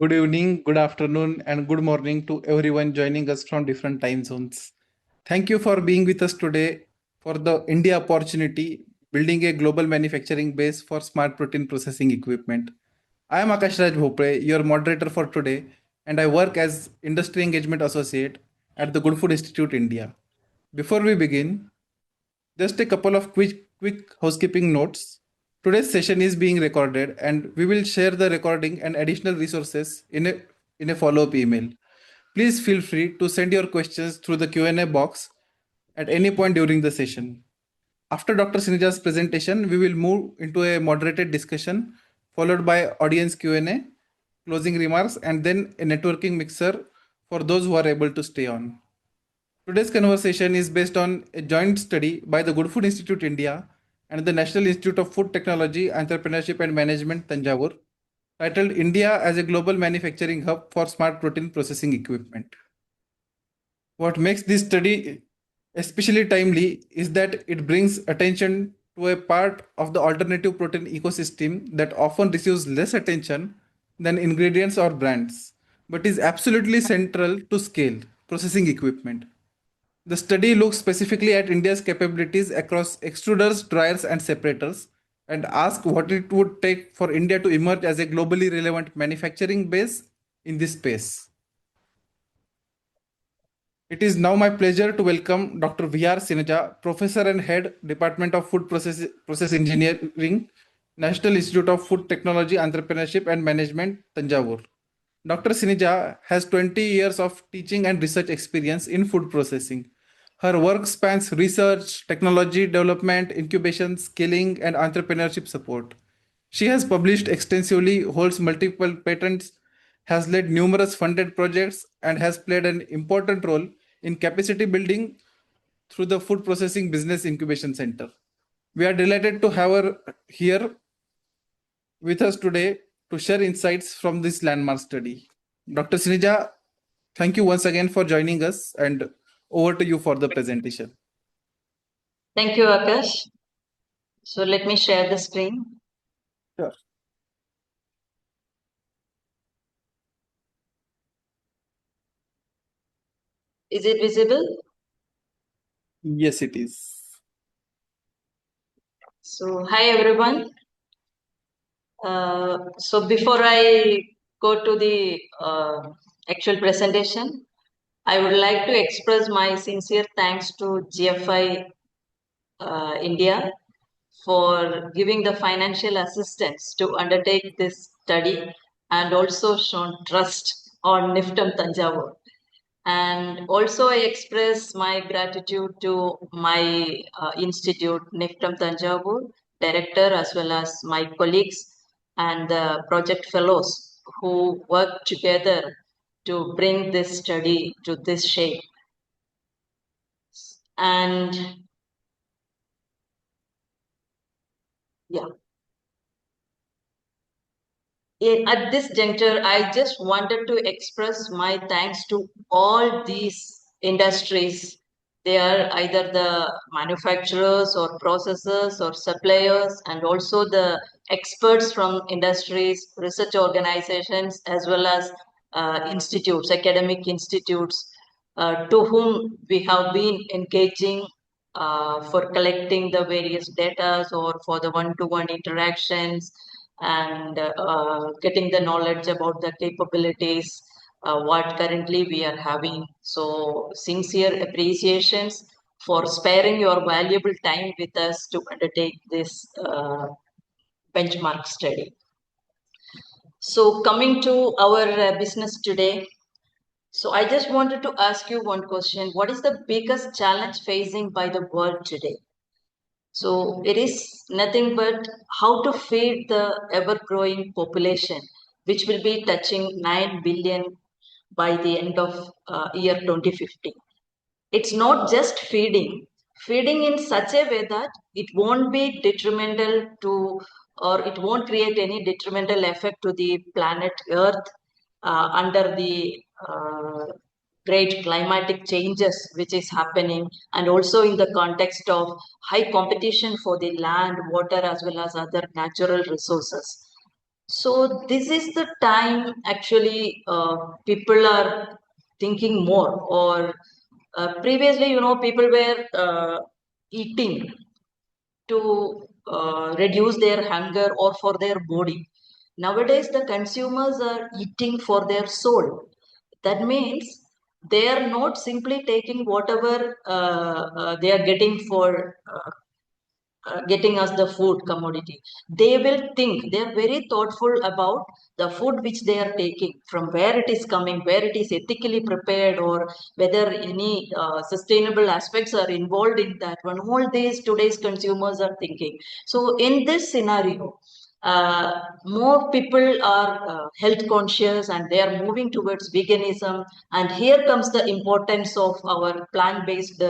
Good evening, good afternoon, and good morning to everyone joining us from different time zones. Thank you for being with us today for the India opportunity, building a global manufacturing base for smart protein processing equipment. I am Aakashraj Bhople, your moderator for today, and I work as Industry Engagement Associate at the Good Food Institute India. Before we begin, just a couple of quick housekeeping notes. Today's session is being recorded and we will share the recording and additional resources in a follow-up email. Please feel free to send your questions through the Q&A box at any point during the session. After Dr. Sinija's presentation, we will move into a moderated discussion followed by audience Q&A, closing remarks, and then a networking mixer for those who are able to stay on. Today's conversation is based on a joint study by the Good Food Institute India and the National Institute of Food Technology, Entrepreneurship and Management, Tanjavur, titled India as a Global Manufacturing Hub for Smart Protein Processing Equipment. What makes this study especially timely is that it brings attention to a part of the alternative protein ecosystem that often receives less attention than ingredients or brands, but is absolutely central to scale processing equipment. The study looks specifically at India's capabilities across extruders, dryers, and separators and asks what it would take for India to emerge as a globally relevant manufacturing base in this space. It is now my pleasure to welcome Dr. V.R. Sinija, Professor and Head, Department of Food Process Engineering, National Institute of Food Technology, Entrepreneurship and Management, Tanjavur. Dr. Sinija has 20 years of teaching and research experience in food processing. Her work spans research, technology development, incubation, scaling, and entrepreneurship support. She has published extensively, holds multiple patents, has led numerous funded projects, and has played an important role in capacity building through the Food Processing Business Incubation Center. We are delighted to have her here with us today to share insights from this landmark study. Dr. Sinija, thank you once again for joining us, and over to you for the presentation. Thank you, Akash. So let me share the screen. Sure. Is it visible? Yes, it is. So, hi everyone. So before I go to the actual presentation, I would like to express my sincere thanks to GFI India for giving the financial assistance to undertake this study and also shown trust on NIFTM Tanjavur. And also I express my gratitude to my institute, NIFTM Tanjavur, director, as well as my colleagues and the project fellows who work together to bring this study to this shape. And yeah. At this juncture, I just wanted to express my thanks to all these industries. They are either the manufacturers or processors or suppliers, and also the experts from industries, research organizations, as well as institutes, academic institutes, to whom we have been engaging for collecting the various data or for the one-to-one interactions and getting the knowledge about the capabilities what currently we are having. So sincere appreciations for sparing your valuable time with us to undertake this benchmark study. So coming to our business today, so I just wanted to ask you one question. What is the biggest challenge facing by the world today? So it is nothing but how to feed the ever-growing population, which will be touching 9 billion by the end of year 2050. It's not just feeding in such a way that it won't be detrimental to, or it won't create any detrimental effect to the planet Earth under the great climatic changes which is happening, and also in the context of high competition for the land, water, as well as other natural resources. So this is the time actually people are thinking more, or previously, people were eating to reduce their hunger or for their body. Nowadays, the consumers are eating for their soul. That means they are not simply taking whatever they are getting for getting us the food commodity. They will think, they are very thoughtful about the food which they are taking, from where it is coming, where it is ethically prepared, or whether any sustainable aspects are involved in that one. All these today's consumers are thinking. So in this scenario, more people are health conscious and they are moving towards veganism. And here comes the importance of our plant-based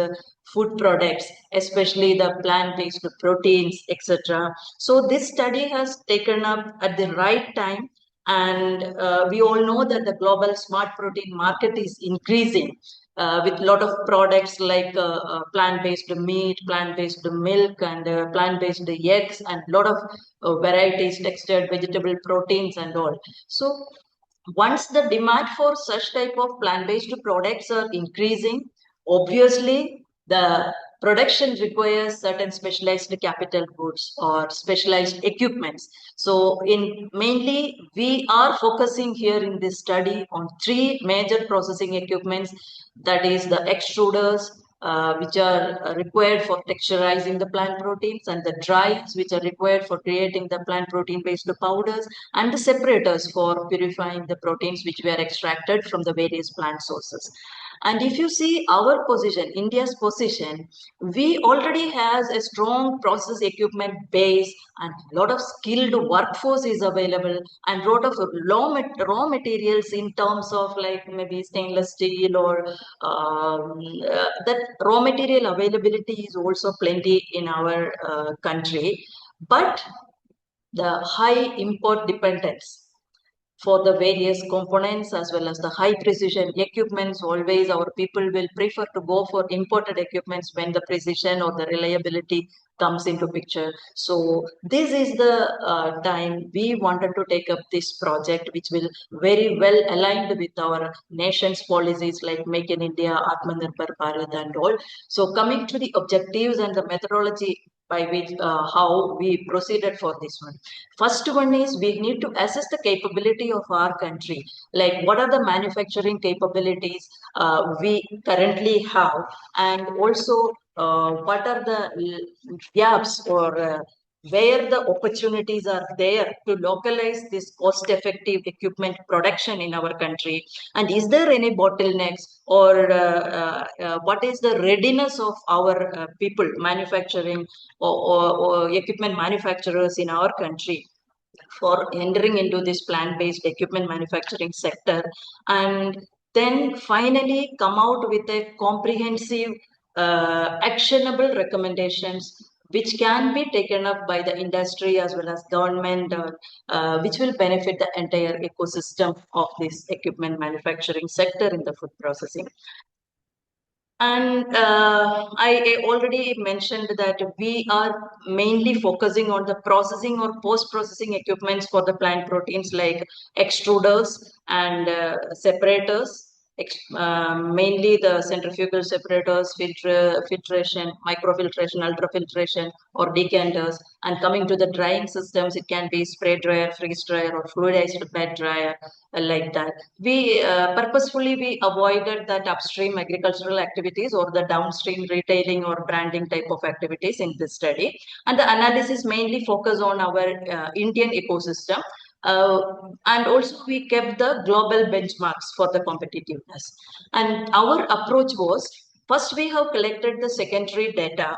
food products, especially the plant-based proteins, etc. So this study has taken up at the right time, and we all know that the global smart protein market is increasing with a lot of products like plant-based meat, plant-based milk, and plant-based eggs, and a lot of varieties, textured vegetable proteins and all. So once the demand for such type of plant-based products are increasing, obviously the production requires certain specialized capital goods or specialized equipments. So in mainly we are focusing here in this study on three major processing equipments, that is the extruders, which are required for texturizing the plant proteins, and the dryers, which are required for creating the plant protein based powders, and the separators for purifying the proteins which were extracted from the various plant sources. And if you see our position, India's position, we already has a strong process equipment base, and a lot of skilled workforce is available, and lot of raw materials in terms of like maybe stainless steel or that raw material availability is also plenty in our country. But the high import dependence for the various components as well as the high precision equipments, always our people will prefer to go for imported equipments when the precision or the reliability comes into picture. So this is the time we wanted to take up this project, which will very well aligned with our nation's policies like Make in India, Atmanirbhar Bharat and all. So coming to the objectives and the methodology by which how we proceeded for this one. First one is we need to assess the capability of our country, like what are the manufacturing capabilities we currently have, and also what are the gaps or where the opportunities are there to localize this cost effective equipment production in our country, and is there any bottlenecks, or what is the readiness of our people manufacturing, or equipment manufacturers in our country for entering into this plant-based equipment manufacturing sector, and then finally come out with a comprehensive actionable recommendations which can be taken up by the industry as well as government, which will benefit the entire ecosystem of this equipment manufacturing sector in the food processing. And I already mentioned that we are mainly focusing on the processing or post-processing equipments for the plant proteins like extruders and separators, mainly the centrifugal separators, filtration, microfiltration, ultrafiltration, or decanters. And coming to the drying systems, it can be spray dryer, freeze dryer, or fluidized bed dryer, like that. We purposefully we avoided that upstream agricultural activities or the downstream retailing or branding type of activities in this study, and the analysis mainly focus on our Indian ecosystem, uh, and also we kept the global benchmarks for the competitiveness. And our approach was, first we have collected the secondary data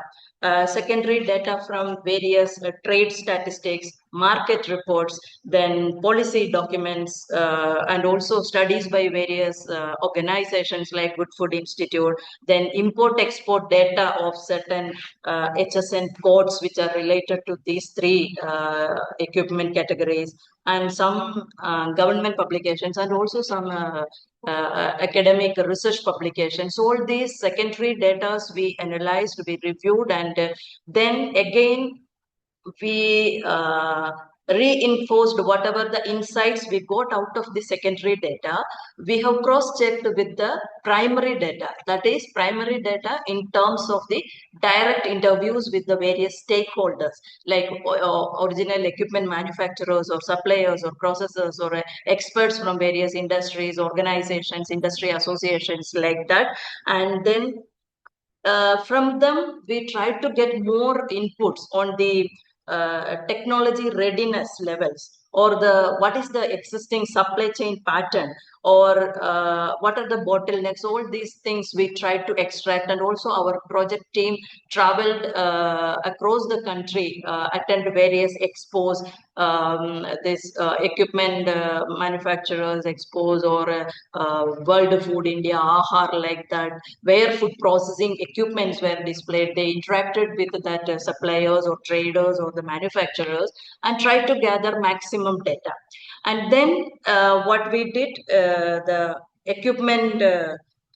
from various trade statistics, market reports, then policy documents, and also studies by various organizations like Good Food Institute, then import-export data of certain HSN codes which are related to these three equipment categories, and some government publications, and also some academic research publications. So all these secondary data we analyzed, we reviewed, and then again we reinforced whatever the insights we got out of the secondary data. We have cross-checked with the primary data. That is primary data in terms of the direct interviews with the various stakeholders, like original equipment manufacturers or suppliers or processors or experts from various industries, organizations, industry associations, like that. And then from them, we try to get more inputs on the technology readiness levels, or the what is the existing supply chain pattern, or what are the bottlenecks. All these things we try to extract, and also our project team traveled across the country, attend various expos, this equipment manufacturers expos, or World Food India, AHAR, like that, where food processing equipments were displayed. They interacted with that suppliers or traders or the manufacturers and tried to gather maximum data. And then what we did, the equipment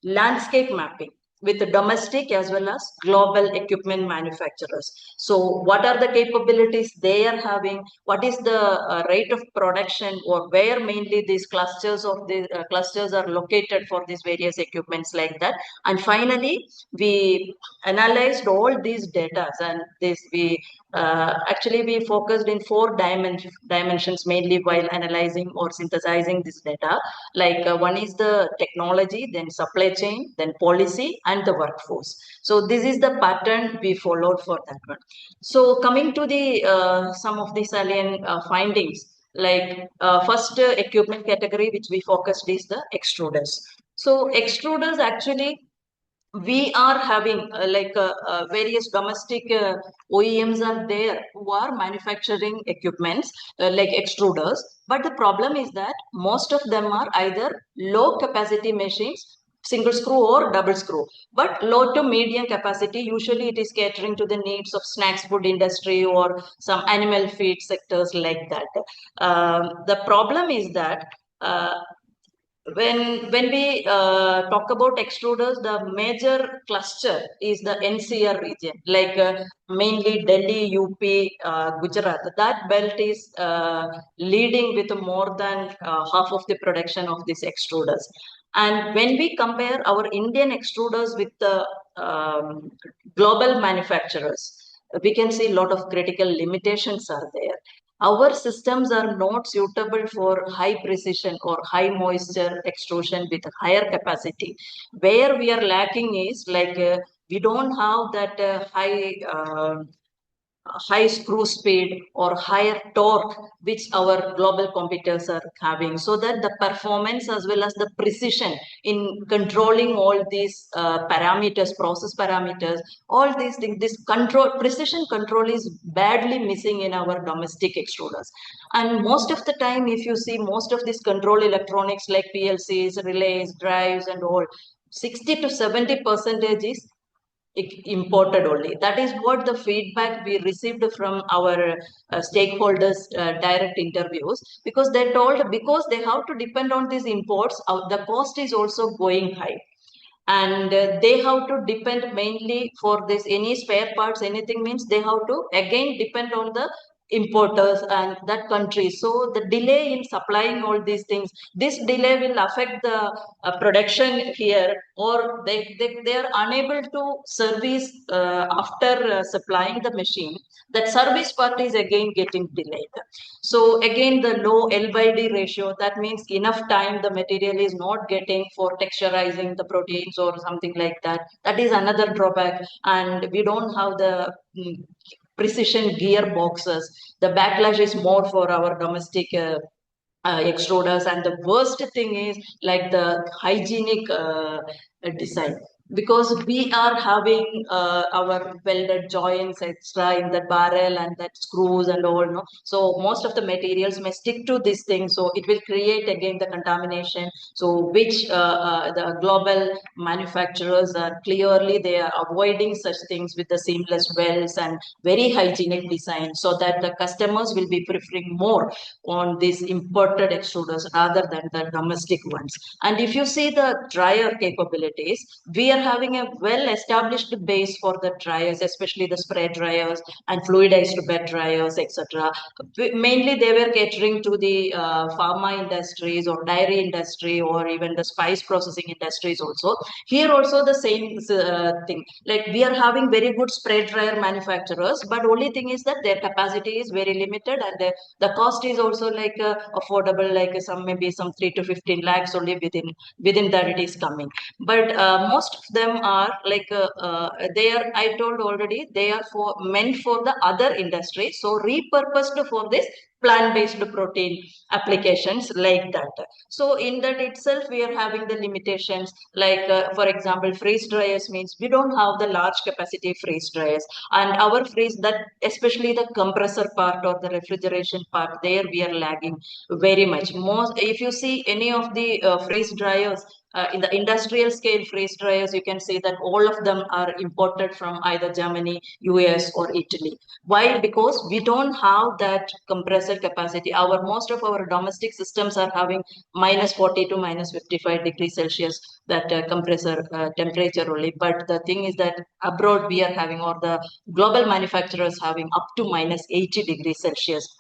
landscape mapping with the domestic as well as global equipment manufacturers. So what are the capabilities they are having? What is the rate of production, or where mainly these clusters of the clusters are located for these various equipments, like that. And finally, we analyzed all these data, and this we actually we focused in four dimensions mainly while analyzing or synthesizing this data. Like one is the technology, then supply chain, then policy, and the workforce. So this is the pattern we followed for that one. So coming to the some of the salient findings, like first equipment category which we focused is the extruders. So extruders, actually we are having various domestic OEMs are there who are manufacturing equipments like extruders. But the problem is that most of them are either low capacity machines, single screw or double screw, but low to medium capacity. Usually it is catering to the needs of snacks food industry or some animal feed sectors, like that. The problem is that uh, when we talk about extruders, the major cluster is the NCR region, like mainly Delhi, UP, Gujarat. That belt is leading with more than half of the production of these extruders. And when we compare our Indian extruders with the global manufacturers, we can see a lot of critical limitations are there. Our systems are not suitable for high precision or high moisture extrusion with higher capacity. Where we are lacking is like we don't have that high screw speed or higher torque which our global competitors are having, so that the performance as well as the precision in controlling all these parameters, process parameters, all these things, this control, precision control is badly missing in our domestic extruders. And most of the time, if you see most of these control electronics like PLCs, relays, drives, and all, 60 to 70% is imported only. That is what the feedback we received from our stakeholders direct interviews, because they told, because they have to depend on these imports, the cost is also going high. And they have to depend mainly for this, any spare parts, anything, means they have to again depend on the importers and that country. So the delay in supplying all these things, this delay will affect the production here, or they are unable to service after supplying the machine. That service part is again getting delayed. So again, the low L by D ratio, that means enough time the material is not getting for texturizing the proteins or something like that. That is another drawback. And we don't have the precision gearboxes. The backlash is more for our domestic extruders. And the worst thing is like the hygienic design, because we are having our welded joints extra in the barrel and that screws and all, no? So most of the materials may stick to this thing, so it will create again the contamination. So which the global manufacturers are clearly, they are avoiding such things with the seamless welds and very hygienic design, so that the customers will be preferring more on these imported extruders rather than the domestic ones. And if you see the dryer capabilities, we are are having a well-established base for the dryers, especially the spray dryers and fluidized bed dryers, etc. Mainly, they were catering to the pharma industries or dairy industry or even the spice processing industries also. Here also the same thing. Like we are having very good spray dryer manufacturers, but only thing is that their capacity is very limited and the cost is also like affordable, like some maybe some 3 to 15 lakhs only within that it is coming. But most of them are like they are. I told already they are for meant for the other industry, so repurposed for this plant-based protein applications like that. So in that itself, we are having the limitations. Like for example, freeze dryers means we don't have the large capacity freeze dryers, and our freeze that especially the compressor part or the refrigeration part, there we are lagging very much. Most if you see any of the freeze dryers in the industrial scale freeze dryers, you can see that all of them are imported from either Germany, US, or Italy. Why? Because we don't have that compressor capacity. Our most of our domestic systems are having minus 40 to minus 55 degrees Celsius, that compressor temperature only. But the thing is that abroad we are having, or the global manufacturers having up to minus 80 degrees Celsius.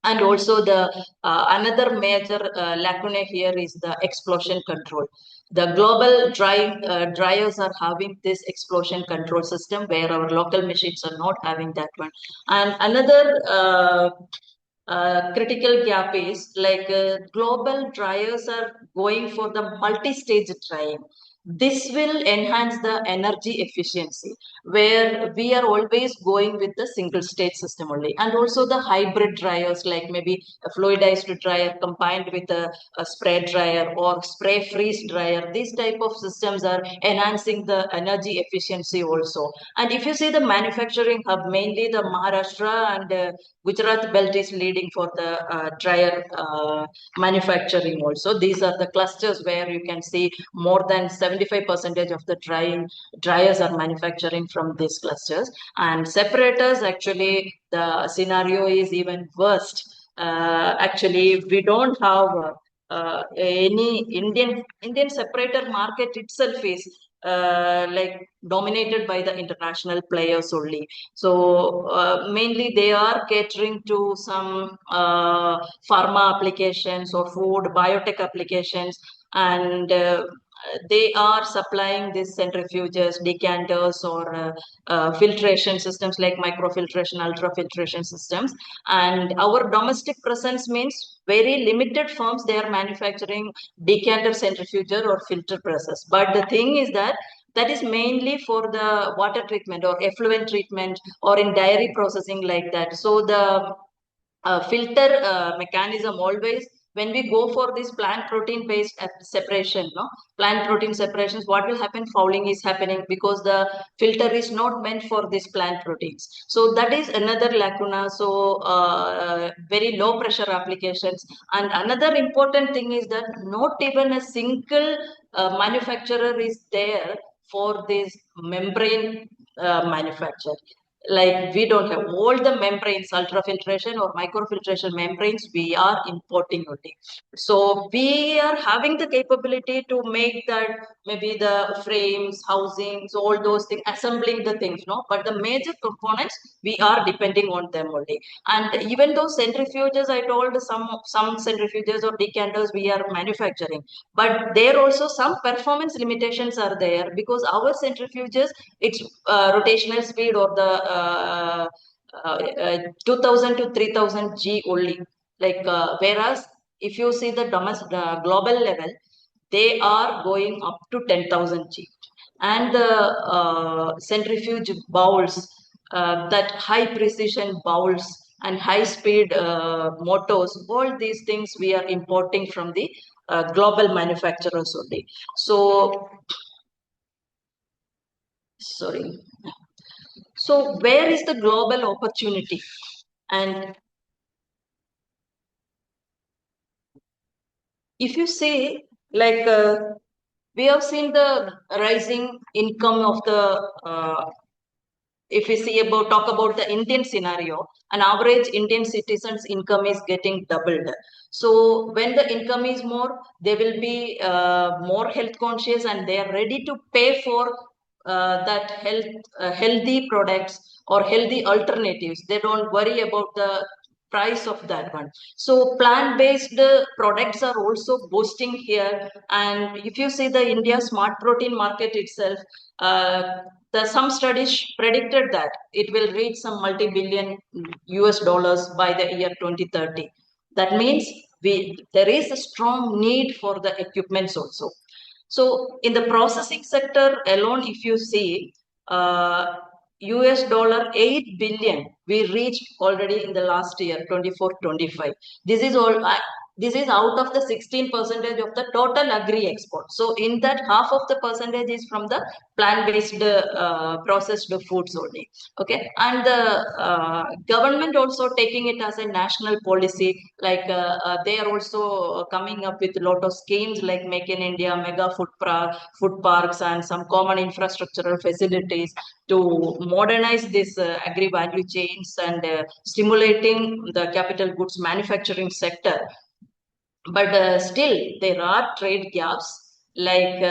And also the another major lacuna here is the explosion control. The global dryers are having this explosion control system where our local machines are not having that one. And another critical gap is like global dryers are going for the multi-stage drying. This will enhance the energy efficiency, where we are always going with the single stage system only. And also the hybrid dryers, like maybe a fluidized dryer combined with a spray dryer or spray freeze dryer. These type of systems are enhancing the energy efficiency also. And if you see the manufacturing hub, mainly the Maharashtra and Gujarat belt is leading for the dryer manufacturing also. These are the clusters where you can see more than 75% of the dryers are manufacturing from these clusters. And separators, actually, the scenario is even worst. Actually, we don't have any Indian separator market itself is like dominated by the international players only. So mainly they are catering to some pharma applications or food biotech applications, and they are supplying these centrifuges, decanters, or filtration systems like microfiltration, ultrafiltration systems. And our domestic presence means very limited firms, they are manufacturing decanter, centrifuger, or filter presses. But the thing is that that is mainly for the water treatment or effluent treatment or in dairy processing like that. So the filter mechanism always, when we go for this plant protein based separation, no, plant protein separations, what will happen? Fouling is happening because the filter is not meant for these plant proteins. So that is another lacuna. So very low pressure applications. And another important thing is that not even a single manufacturer is there for this membrane manufacture. Like we don't have all the membranes, ultrafiltration or microfiltration membranes, we are importing only. So we are having the capability to make that, maybe the frames, housings, all those things, assembling the things, no, but the major components we are depending on them only. And even those centrifuges, I told some centrifuges or decanters we are manufacturing, but there also some performance limitations are there, because our centrifuges, it's rotational speed or the 2000 to 3000 G only. Like whereas if you see the domestic global level, they are going up to 10,000 G. And the centrifuge bowls, that high precision bowls and high speed motors, all these things we are importing from the global manufacturers only. So, sorry. So where is the global opportunity? And if you say, like, we have seen the rising income of the if we talk about the Indian scenario, an average Indian citizen's income is getting doubled. So when the income is more, they will be more health conscious, and they are ready to pay for that healthy products or healthy alternatives. They don't worry about the price of that one. So plant-based products are also boosting here. And if you see the India smart protein market itself, some studies predicted that it will reach some multi-billion US dollars by the year 2030. That means there is a strong need for the equipments also. So in the processing sector alone, if you see, US dollar 8 billion we reached already in the last year 24-25. This is all. This is out of the 16% of the total agri export. So in that, half of the percentage is from the plant-based processed foods only. Okay, and the government also taking it as a national policy. Like they are also coming up with a lot of schemes like Make in India, mega food parks, and some common infrastructural facilities to modernize this agri value chains and stimulating the capital goods manufacturing sector. But still there are trade gaps, like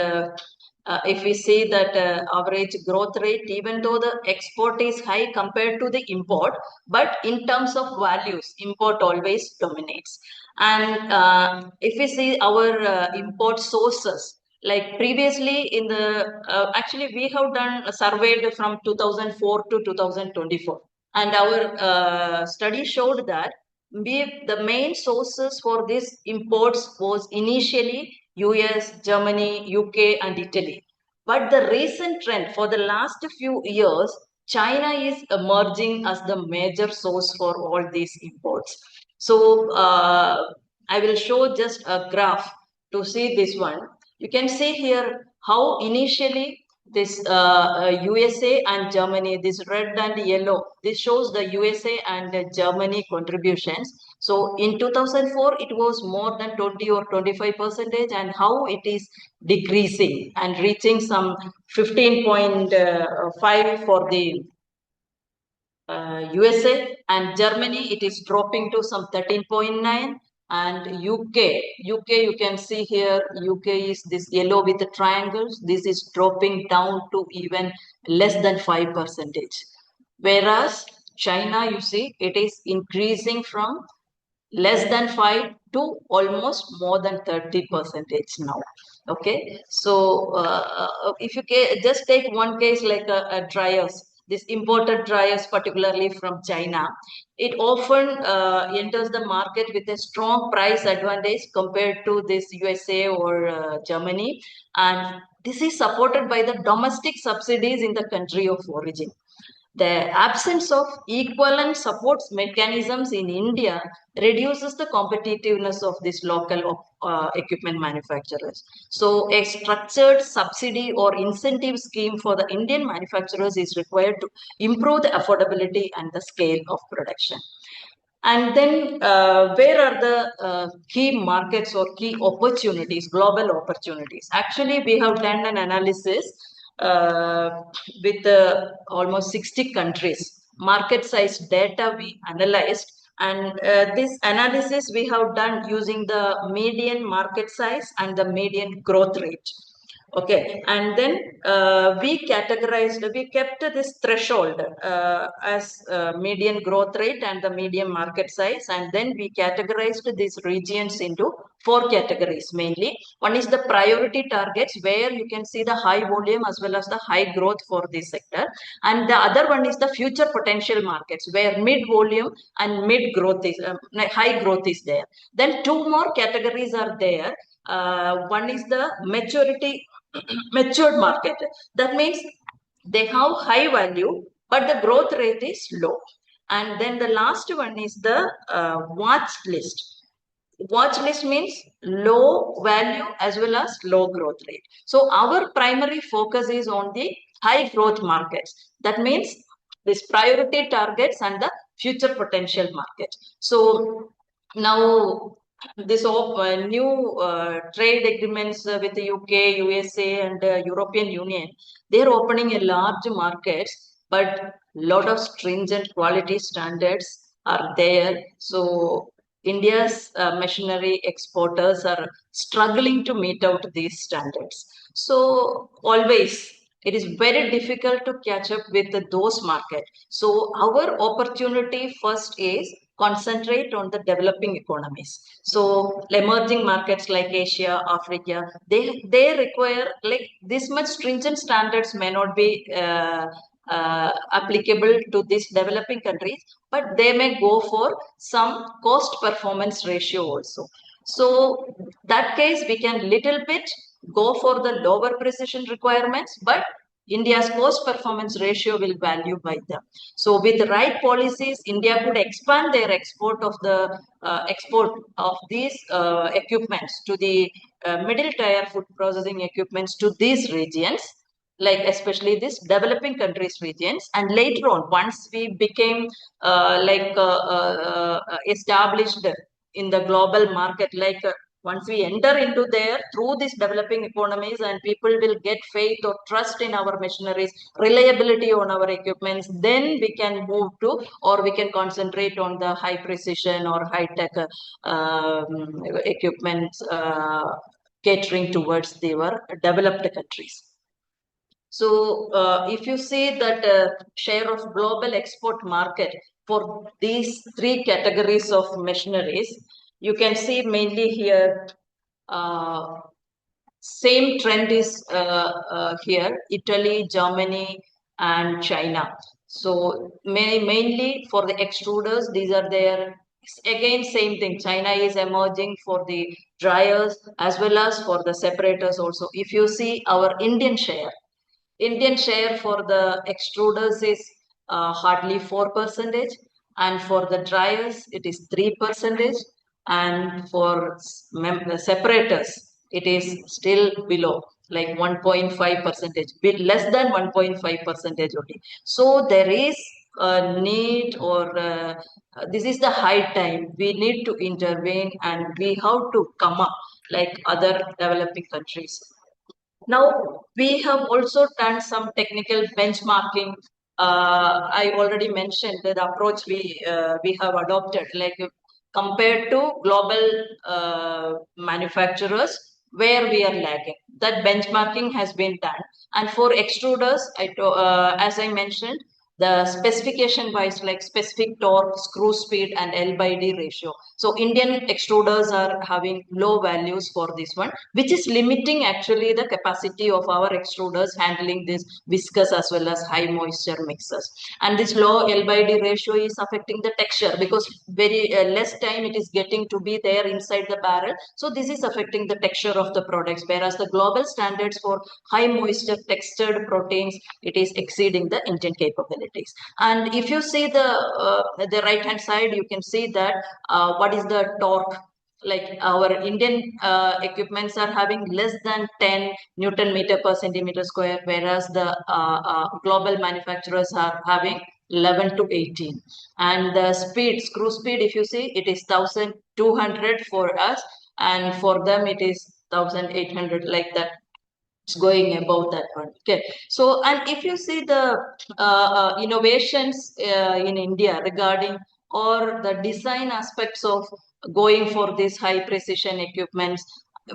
if we see that average growth rate, even though the export is high compared to the import, but in terms of values, import always dominates. And if we see our import sources, like previously in the actually we have done surveyed from 2004 to 2024, and our study showed that the main sources for these imports was initially US, Germany, UK, and Italy. But the recent trend for the last few years, China is emerging as the major source for all these imports. So I will show just a graph to see this one. You can see here how initially this USA and Germany, this red and yellow, this shows the USA and Germany contributions. So in 2004, it was more than 20 or 25%, and how it is decreasing and reaching some 15.5 for the USA, and Germany, it is dropping to some 13.9. And UK, you can see here, UK is this yellow with the triangles. This is dropping down to even less than 5%. Whereas China, you see, it is increasing from less than 5 to almost more than 30% now. Okay, so if you just take one case like a dryers, this imported dryers, particularly from China, it often enters the market with a strong price advantage compared to this USA or Germany, and this is supported by the domestic subsidies in the country of origin. The absence of equivalent support mechanisms in India reduces the competitiveness of these local equipment manufacturers. So a structured subsidy or incentive scheme for the Indian manufacturers is required to improve the affordability and the scale of production. And then where are the key markets or key opportunities, global opportunities? Actually, we have done an analysis with almost 60 countries. Market size data we analyzed, and this analysis we have done using the median market size and the median growth rate. Okay, and then we kept this threshold as median growth rate and the median market size, and then we categorized these regions into 4 categories mainly. One is the priority targets, where you can see the high volume as well as the high growth for this sector, and the other one is the future potential markets, where mid volume and mid growth is high growth is there. Then 2 more categories are there. One is the matured market. That means they have high value, but the growth rate is low. And then the last one is the watch list. Watch list means low value as well as low growth rate. So our primary focus is on the high growth markets. That means this priority targets and the future potential market. So now this new trade agreements with the UK, USA, and European Union, they're opening a large markets. but lot of stringent quality standards are there. So India's machinery exporters are struggling to meet out these standards. So always it is very difficult to catch up with those markets. So our opportunity first is concentrate on the developing economies. So emerging markets like Asia, Africa, they require like this much stringent standards may not be applicable to these developing countries, but they may go for some cost performance ratio also. So that case we can little bit go for the lower precision requirements, but India's cost performance ratio will value by them. So with the right policies, India could expand their export of these equipments to the middle tier food processing equipments to these regions, like especially these developing countries regions. And later on, once we became established in the global market, once we enter into there through these developing economies, and people will get faith or trust in our machineries, reliability on our equipments, then we can move to, or we can concentrate on the high precision or high tech equipments catering towards their developed countries. So if you see that share of global export market for these three categories of machineries, you can see mainly here same trend is here, Italy, Germany, and China. So mainly for the extruders, these are there. Again, same thing. China is emerging for the dryers as well as for the separators also. If you see our Indian share for the extruders is hardly 4%, and for the dryers it is 3%, and for separators it is still below, like 1.5 percentage, bit less than 1.5 percentage only. So there is a need, or this is the high time we need to intervene, and we have to come up like other developing countries. Now, we have also done some technical benchmarking. I already mentioned the approach we have adopted, like compared to global manufacturers, where we are lagging. That benchmarking has been done. And for extruders, as I mentioned, the specification wise, like specific torque, screw speed, and L by D ratio. So Indian extruders are having low values for this one, which is limiting actually the capacity of our extruders handling this viscous as well as high moisture mixes. And this low L by D ratio is affecting the texture, because very less time it is getting to be there inside the barrel. So this is affecting the texture of the products, whereas the global standards for high moisture textured proteins, it is exceeding the Indian capabilities. And if you see the right hand side, you can see that what is the torque. Like our Indian equipments are having less than 10 Newton meter per centimeter square, whereas the global manufacturers are having 11 to 18. And the speed, screw speed, if you see, it is 1200 for us, and for them it is 1800, like that. It's going above that one. Okay. So, and if you see the innovations in India regarding, or the design aspects of going for these high precision equipments,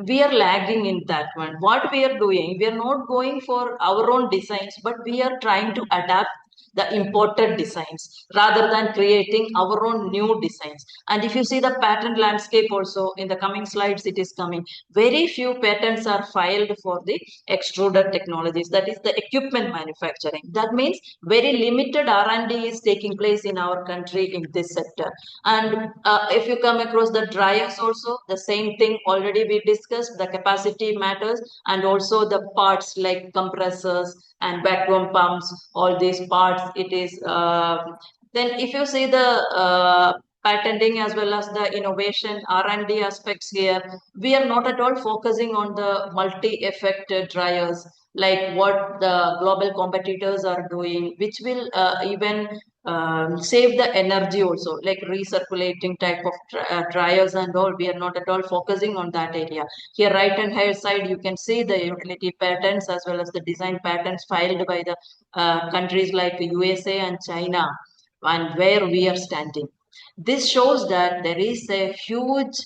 we are lagging in that one. What we are doing, we are not going for our own designs, but we are trying to adapt the imported designs rather than creating our own new designs. And if you see the patent landscape also, in the coming slides it is coming, very few patents are filed for the extruder technologies, that is the equipment manufacturing. That means very limited R&D is taking place in our country in this sector. And if you come across the dryers also, the same thing already we discussed, the capacity matters, and also the parts like compressors and vacuum pumps, all these parts, it is then if you see the patenting as well as the innovation R&D aspects here, we are not at all focusing on the multi-effect dryers like what the global competitors are doing, which will even save the energy also, like recirculating type of dryers and all. We are not at all focusing on that area. Here, right and hand side, you can see the utility patents as well as the design patents filed by the countries like USA and China, and where we are standing. This shows that there is a huge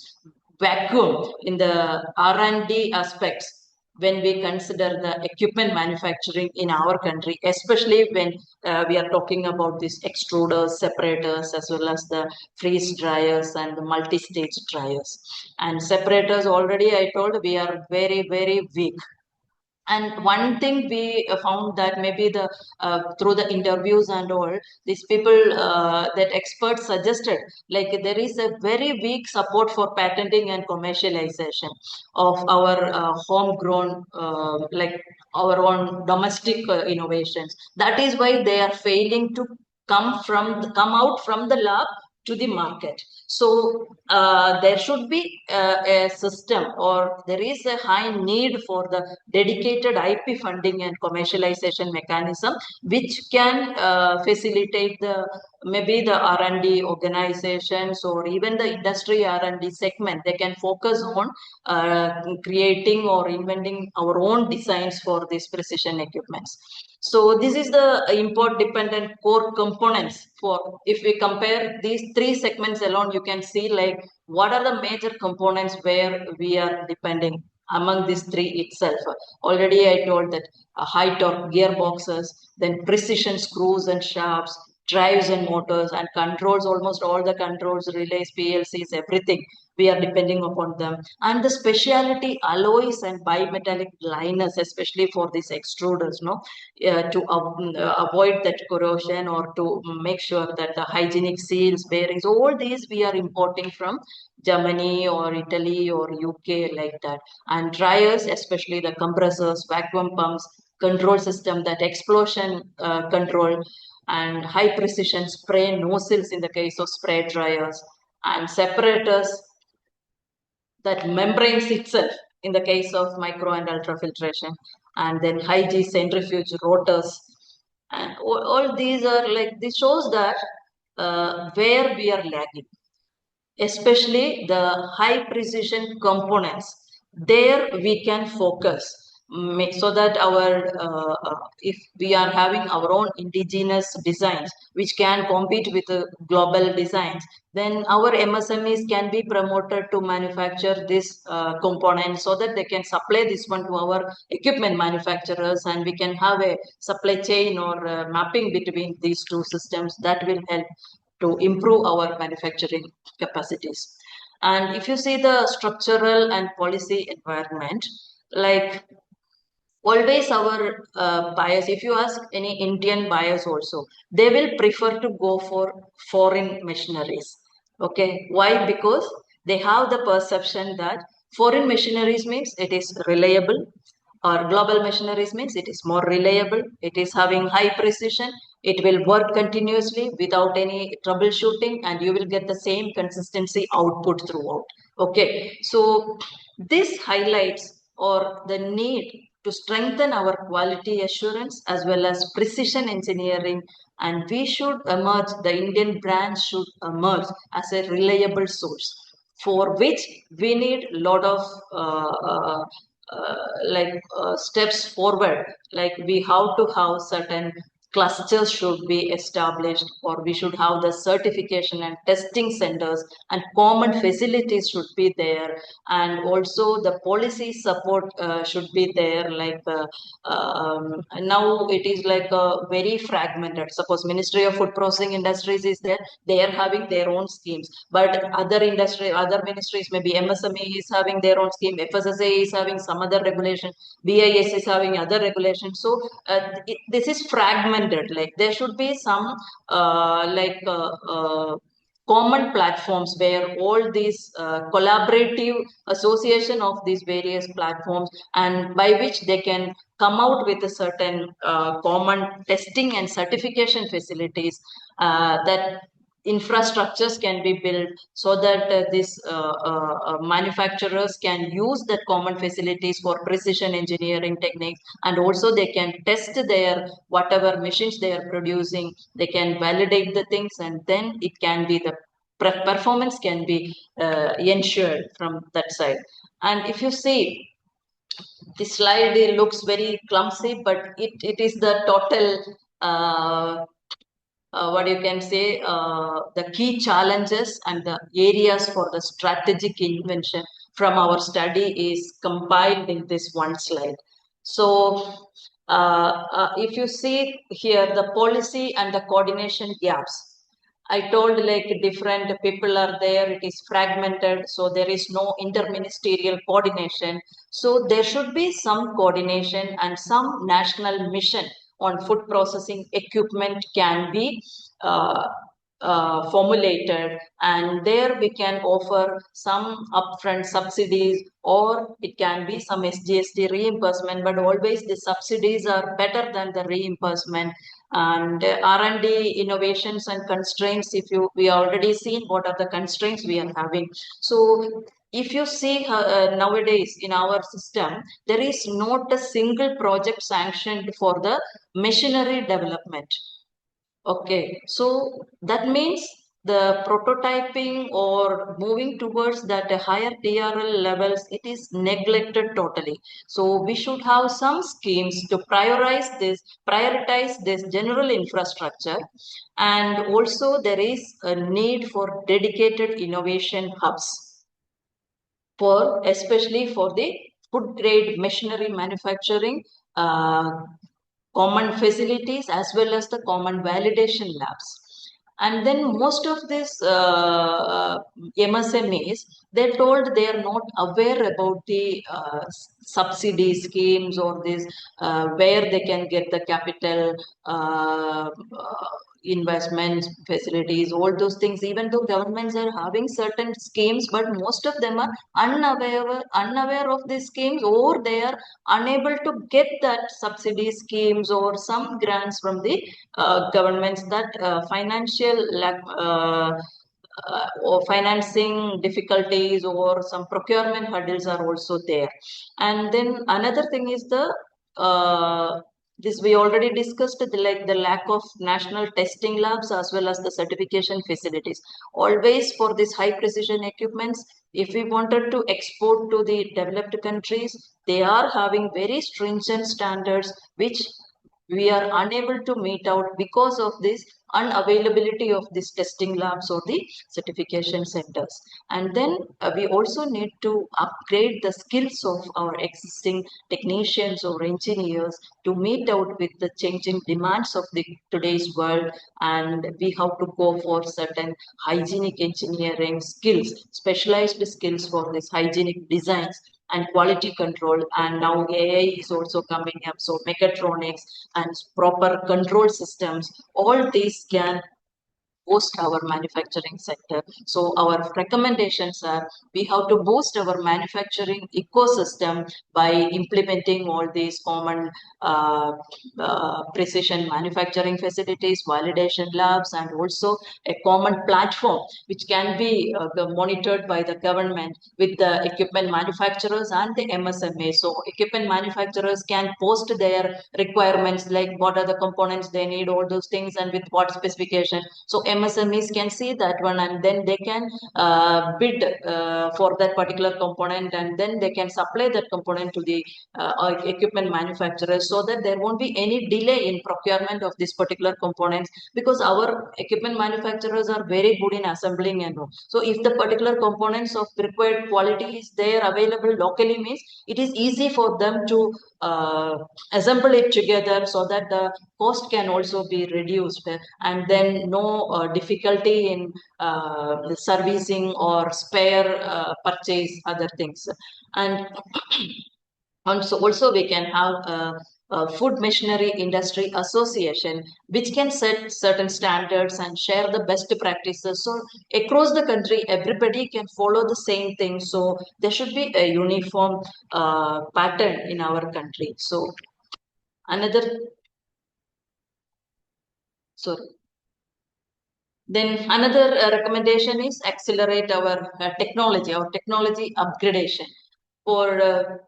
vacuum in the R&D aspects when we consider the equipment manufacturing in our country, especially when we are talking about these extruders, separators, as well as the freeze dryers and the multi-stage dryers. And separators, already I told, we are very, very weak. And one thing we found that maybe the through the interviews and all, these people that experts suggested, like there is a very weak support for patenting and commercialization of our homegrown, like our own domestic innovations. That is why they are failing to come out from the lab to the market. So there should be a system, or there is a high need for the dedicated IP funding and commercialization mechanism, which can facilitate the maybe the R&D organizations or even the industry R&D segment. They can focus on creating or inventing our own designs for these precision equipments. So this is the import dependent core components. For if we compare these three segments alone, you can see like what are the major components where we are depending among these three itself. Already I told that high torque gearboxes, then precision screws and shafts, drives and motors and controls, almost all the controls, relays, PLCs, everything, we are depending upon them. And the specialty alloys and bimetallic liners, especially for these extruders, no, to avoid that corrosion or to make sure that the hygienic seals, bearings, all these we are importing from Germany or Italy or UK, like that. And dryers, especially the compressors, vacuum pumps, control system, that explosion control, and high precision spray nozzles in the case of spray dryers, and separators, that membranes itself in the case of micro and ultrafiltration, and then high G centrifuge rotors. And all these are like, this shows that where we are lagging, especially the high precision components. There we can focus, so that our if we are having our own indigenous designs which can compete with global designs, then our MSMEs can be promoted to manufacture this component, so that they can supply this one to our equipment manufacturers, and we can have a supply chain or mapping between these two systems. That will help to improve our manufacturing capacities. And if you see the structural and policy environment, like always our buyers, if you ask any Indian buyers also, they will prefer to go for foreign machineries. Okay, why? Because they have the perception that foreign machineries means it is reliable, or global machineries means it is more reliable, it is having high precision, it will work continuously without any troubleshooting, and you will get the same consistency output throughout. Okay, so this highlights or the need to strengthen our quality assurance as well as precision engineering, and we should emerge, the Indian brand should emerge as a reliable source, for which we need a lot of steps forward. Like we have to have certain clusters should be established, or we should have the certification and testing centers, and common facilities should be there, and also the policy support should be there. Like now it is like very fragmented. Suppose Ministry of Food Processing Industries is there, they are having their own schemes, but other ministries, maybe MSME is having their own scheme, FSSA is having some other regulation, BIS is having other regulation. So this is fragmented. Like there should be some common platforms where all these collaborative association of these various platforms, and by which they can come out with a certain common testing and certification facilities, that infrastructures can be built so that these manufacturers can use that common facilities for precision engineering techniques, and also they can test their whatever machines they are producing, they can validate the things, and then it can be the performance can be ensured from that side. And if you see, the slide, it looks very clumsy, but it is the total what you can say, the key challenges and the areas for the strategic invention from our study is compiled in this one slide. So if you see here, the policy and the coordination gaps, I told like different people are there, it is fragmented, so there is no interministerial coordination. So there should be some coordination, and some national mission on food processing equipment can be uh, formulated, and there we can offer some upfront subsidies, or it can be some SGST reimbursement, but always the subsidies are better than the reimbursement. And R&D innovations and constraints, if you we already seen what are the constraints we are having. So if you see nowadays in our system, there is not a single project sanctioned for the machinery development. Okay, so that means the prototyping or moving towards that higher TRL levels, it is neglected totally. So we should have some schemes to prioritize this general infrastructure. And also there is a need for dedicated innovation hubs for, especially for the food grade machinery manufacturing, common facilities as well as the common validation labs. And then most of these MSMEs, they told they are not aware about the subsidy schemes or this where they can get the capital investments facilities, all those things. Even though governments are having certain schemes, but most of them are unaware of these schemes, or they are unable to get that subsidy schemes or some grants from the governments. That financial lack or financing difficulties or some procurement hurdles are also there. And then another thing is the this we already discussed, the lack of national testing labs as well as the certification facilities. Always for this high precision equipments, if we wanted to export to the developed countries, they are having very stringent standards which we are unable to meet out because of this unavailability of these testing labs or the certification centers. And then we also need to upgrade the skills of our existing technicians or engineers to meet out with the changing demands of the today's world. And we have to go for certain hygienic engineering skills, specialized skills for this hygienic designs and quality control. And now AI is also coming up, so mechatronics and proper control systems, all these can boost our manufacturing sector. So our recommendations are, we have to boost our manufacturing ecosystem by implementing all these common precision manufacturing facilities, validation labs, and also a common platform which can be monitored by the government with the equipment manufacturers and the MSMA. So equipment manufacturers can post their requirements, like what are the components they need, all those things, and with what specification. So MSMEs can see that one, and then they can bid for that particular component, and then they can supply that component to the equipment manufacturers, so that there won't be any delay in procurement of this particular components, because our equipment manufacturers are very good in assembling and all. So if the particular components of required quality is there available locally, means it is easy for them to assemble it together, so that the cost can also be reduced, and then no difficulty in servicing or spare purchase other things. And also we can have a food machinery industry association which can set certain standards and share the best practices, so across the country everybody can follow the same thing. So there should be a uniform pattern in our country. So another, sorry. Then another recommendation is accelerate our technology upgradation for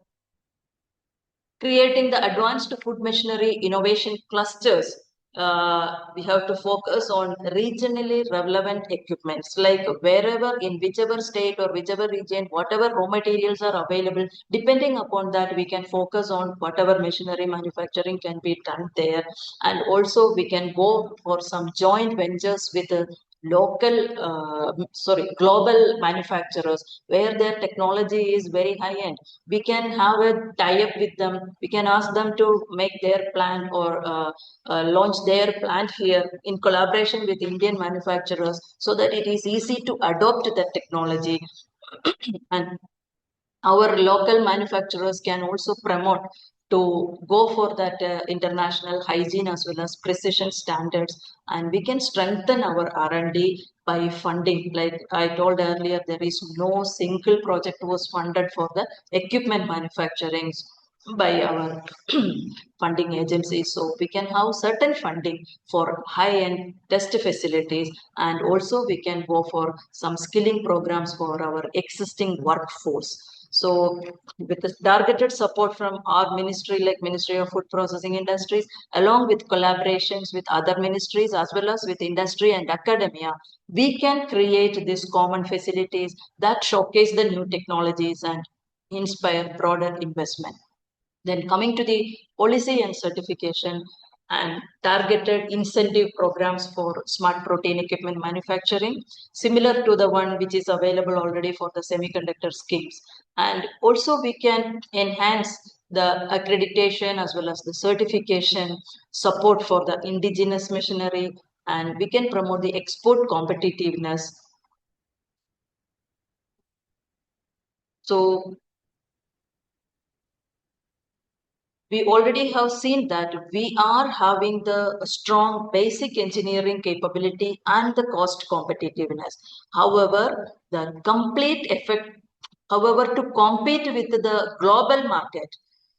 creating the advanced food machinery innovation clusters. We have to focus on regionally relevant equipments, like wherever, in whichever state or whichever region, whatever raw materials are available, depending upon that, we can focus on whatever machinery manufacturing can be done there. And also we can go for some joint ventures with global manufacturers where their technology is very high end. We can have a tie-up with them. We can ask them to make their plant or launch their plant here in collaboration with Indian manufacturers so that it is easy to adopt the technology. And our local manufacturers can also promote to go for that international hygiene as well as precision standards, and we can strengthen our R&D by funding. Like I told earlier, there is no single project was funded for the equipment manufacturing by our funding agencies. So we can have certain funding for high-end test facilities, and also we can go for some skilling programs for our existing workforce. So with the targeted support from our ministry, like Ministry of Food Processing Industries, along with collaborations with other ministries as well as with industry and academia, we can create these common facilities that showcase the new technologies and inspire broader investment. Then coming to the policy and certification and targeted incentive programs for smart protein equipment manufacturing, similar to the one which is available already for the semiconductor schemes. And also we can enhance the accreditation as well as the certification support for the indigenous machinery, and we can promote the export competitiveness. So we already have seen that we are having the strong basic engineering capability and the cost competitiveness. However, the complete effect, however, to compete with the global market,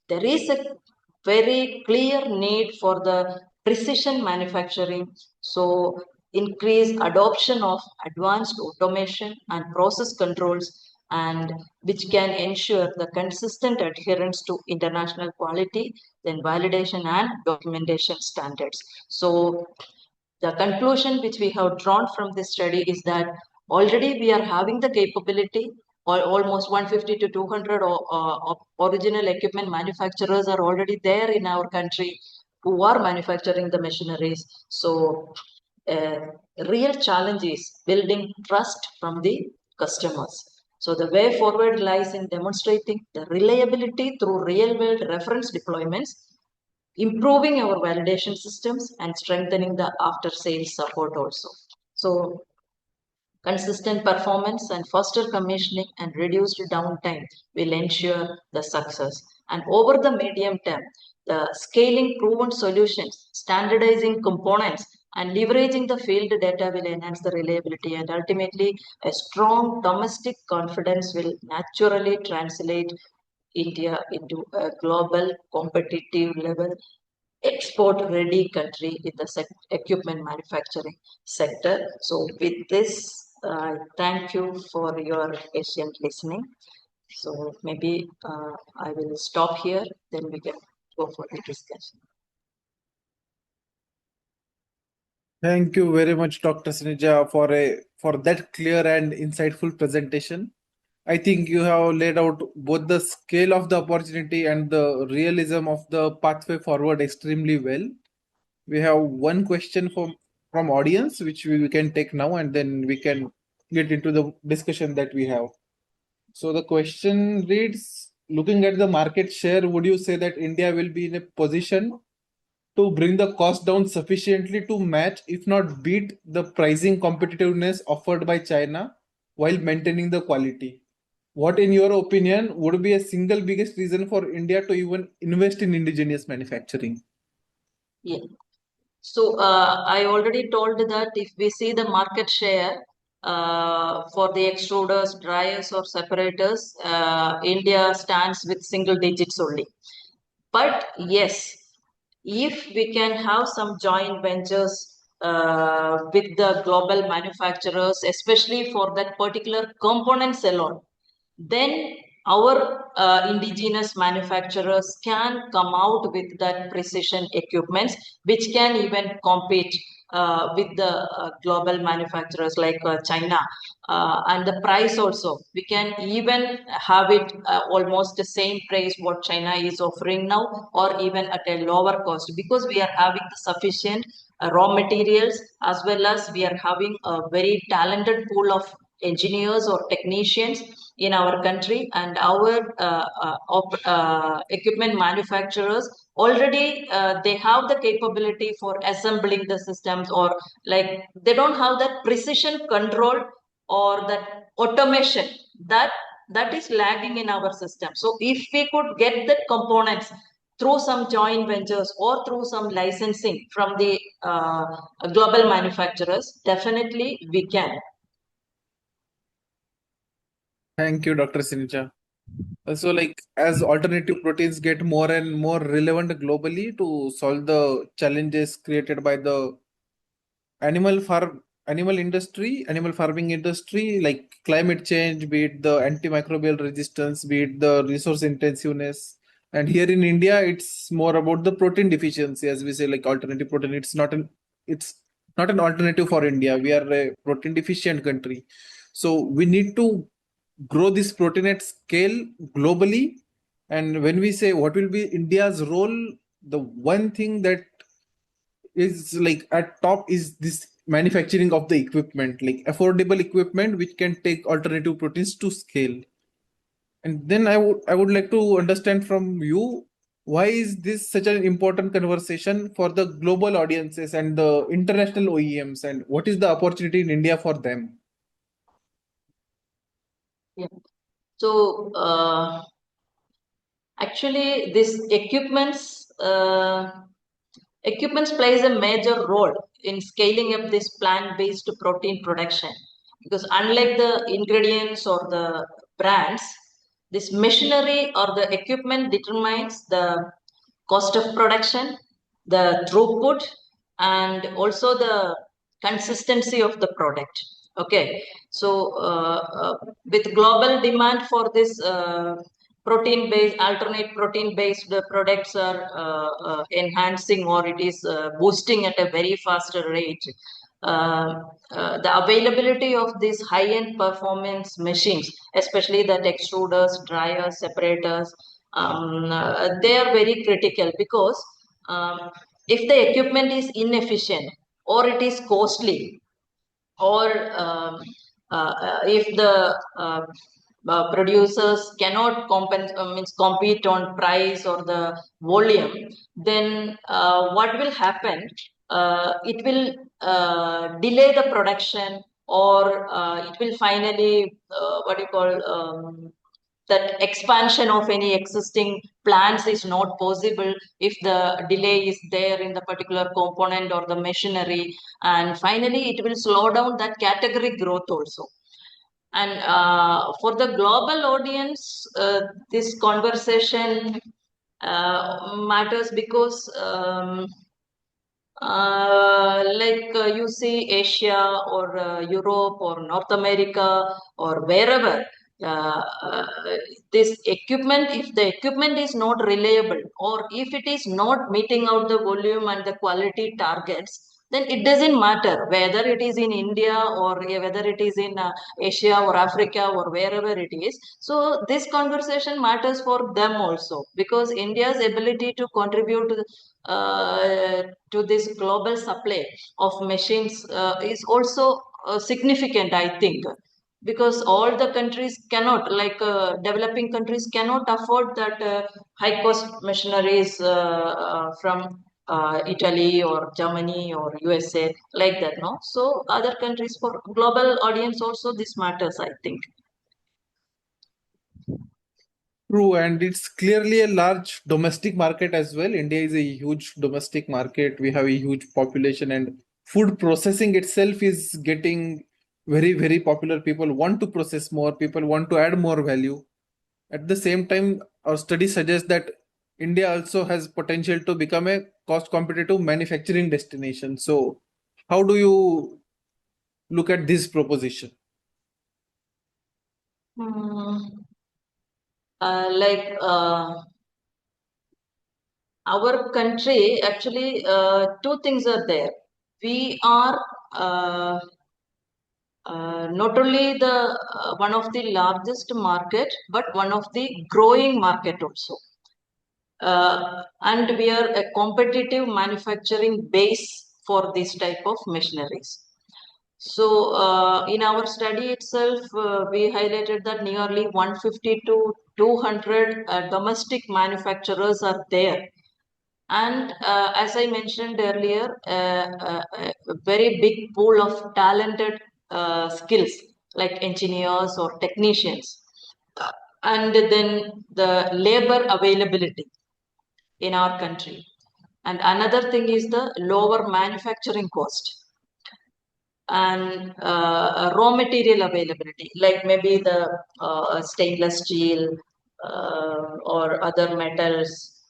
there is a very clear need for the precision manufacturing. So increase adoption of advanced automation and process controls, and which can ensure the consistent adherence to international quality, then validation and documentation standards. So the conclusion which we have drawn from this study is that already we are having the capability, or almost 150 to 200 original equipment manufacturers are already there in our country who are manufacturing the machineries. So uh, real challenge is building trust from the customers. So the way forward lies in demonstrating the reliability through real world reference deployments, improving our validation systems, and strengthening the after sales support also. So consistent performance and faster commissioning and reduced downtime will ensure the success. And over the medium term, the scaling proven solutions, standardizing components, and leveraging the field data will enhance the reliability, and ultimately a strong domestic confidence will naturally translate India into a global competitive level export ready country in the equipment manufacturing sector. So with this, thank you for your patient listening. So maybe I will stop here, then we can go for the discussion. Thank you very much, Dr. Sinija, for that clear and insightful presentation. I think you have laid out both the scale of the opportunity and the realism of the pathway forward extremely well. We have one question from audience, which we can take now, and then we can get into the discussion that we have. So the question reads, looking at the market share, would you say that India will be in a position to bring the cost down sufficiently to match, if not beat, the pricing competitiveness offered by China while maintaining the quality? What, in your opinion, would be a single biggest reason for India to even invest in indigenous manufacturing? Yeah. So I already told that if we see the market share for the extruders, dryers, or separators, India stands with single digits only. But yes, if we can have some joint ventures with the global manufacturers, especially for that particular components alone, then our indigenous manufacturers can come out with that precision equipments which can even compete with the global manufacturers like China, and the price also we can even have it almost the same price what China is offering now, or even at a lower cost, because we are having the sufficient raw materials, as well as we are having a very talented pool of engineers or technicians in our country, and our equipment manufacturers already they have the capability for assembling the systems, or like they don't have that precision control or that automation that that is lagging in our system. So if we could get the components through some joint ventures or through some licensing from the global manufacturers, definitely we can. Thank you, Dr. Sinija. So, like, as alternative proteins get more and more relevant globally to solve the challenges created by the animal farm, animal farming industry, like climate change, be it the antimicrobial resistance, be it the resource intensiveness. And here in India, it's more about the protein deficiency, as we say, like alternative protein. It's not an alternative for India. We are a protein deficient country. So we need to grow this protein at scale globally. And when we say what will be India's role, the one thing that is like at top is this manufacturing of the equipment, like affordable equipment which can take alternative proteins to scale. And then I would like to understand from you, why is this such an important conversation for the global audiences and the international OEMs, and what is the opportunity in India for them? Yeah. So actually, this equipments plays a major role in scaling up this plant-based protein production, because unlike the ingredients or the brands, this machinery or the equipment determines the cost of production, the throughput, and also the consistency of the product. Okay, so with global demand for this alternate protein based products are enhancing, or it is boosting at a very faster rate. The availability of these high-end performance machines, especially the extruders, dryers, separators, they are very critical, because if the equipment is inefficient or it is costly, or if the producers cannot means compete on price or the volume, then what will happen? It will delay the production, or it will finally what do you call that expansion of any existing plants is not possible if the delay is there in the particular component or the machinery, and finally it will slow down that category growth also. And for the global audience, this conversation matters because you see Asia or Europe or North America or wherever, uh, uh, this equipment, if the equipment is not reliable, or if it is not meeting out the volume and the quality targets, then it doesn't matter whether it is in India or whether it is in Asia or Africa or wherever it is. So this conversation matters for them also, because India's ability to contribute to this global supply of machines is also significant, I think, because all the countries cannot, like developing countries cannot afford that high cost machineries from Italy or Germany or USA, like that, no? So other countries, for global audience also this matters, I think. True, and it's clearly a large domestic market as well. India is a huge domestic market. We have a huge population, and food processing itself is getting very, very popular. People want to process more, people want to add more value. At the same time, our study suggests that India also has potential to become a cost competitive manufacturing destination. So, How do you look at this proposition? Like our country, actually, two things are there. We are not only the one of the largest market, but one of the growing market also. And we are a competitive manufacturing base for this type of machineries. So in our study itself, we highlighted that nearly 150 to 200 domestic manufacturers are there. And as I mentioned earlier, a very big pool of talented skills like engineers or technicians. And then the labor availability in our country. And another thing is the lower manufacturing cost and raw material availability, like maybe the stainless steel or other metals,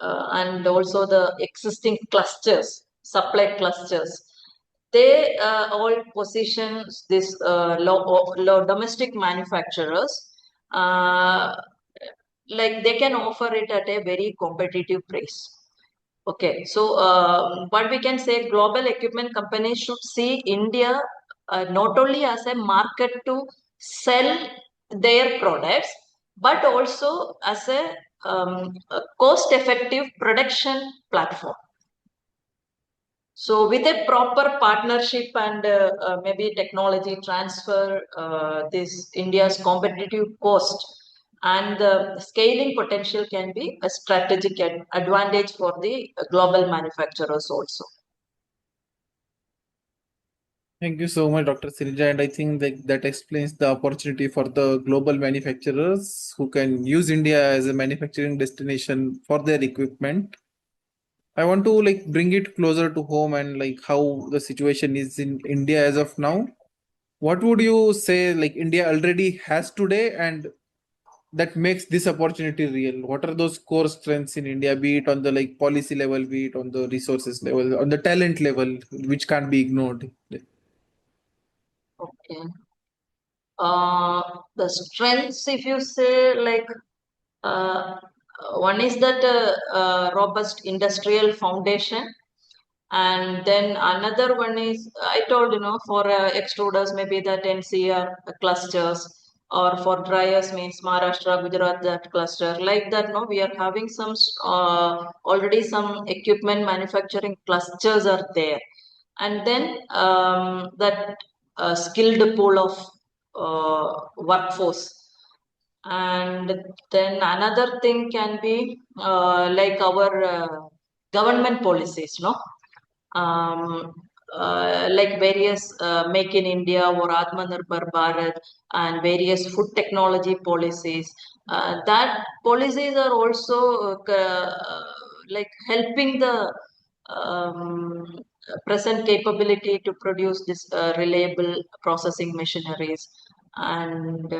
and also the existing clusters, supply clusters. They all positions this low domestic manufacturers, uh, like they can offer it at a very competitive price. Okay, so what we can say, global equipment companies should see India not only as a market to sell their products, but also as a cost-effective production platform. So, with a proper partnership and maybe technology transfer, this India's competitive cost and the scaling potential can be a strategic advantage for the global manufacturers also. Thank you so much, Dr. Sinija. And I think that explains the opportunity for the global manufacturers who can use India as a manufacturing destination for their equipment. I want to like bring it closer to home and like how the situation is in India as of now. What would you say like India already has today and that makes this opportunity real? What are those core strengths in India, be it on the like policy level, be it on the resources level, on the talent level, which can't be ignored? Okay. The strengths, if you say, like uh, one is that robust industrial foundation, and then another one is I told for extruders maybe the NCR clusters, or for dryers means Maharashtra, Gujarat, that cluster, like that. No, we are having some already some equipment manufacturing clusters are there, and then that skilled pool of workforce. And then another thing can be like our government policies, no? um, like various Make in India or Atmanirbhar Bharat and various food technology policies. That policies are also like helping the present capability to produce this reliable processing machineries, and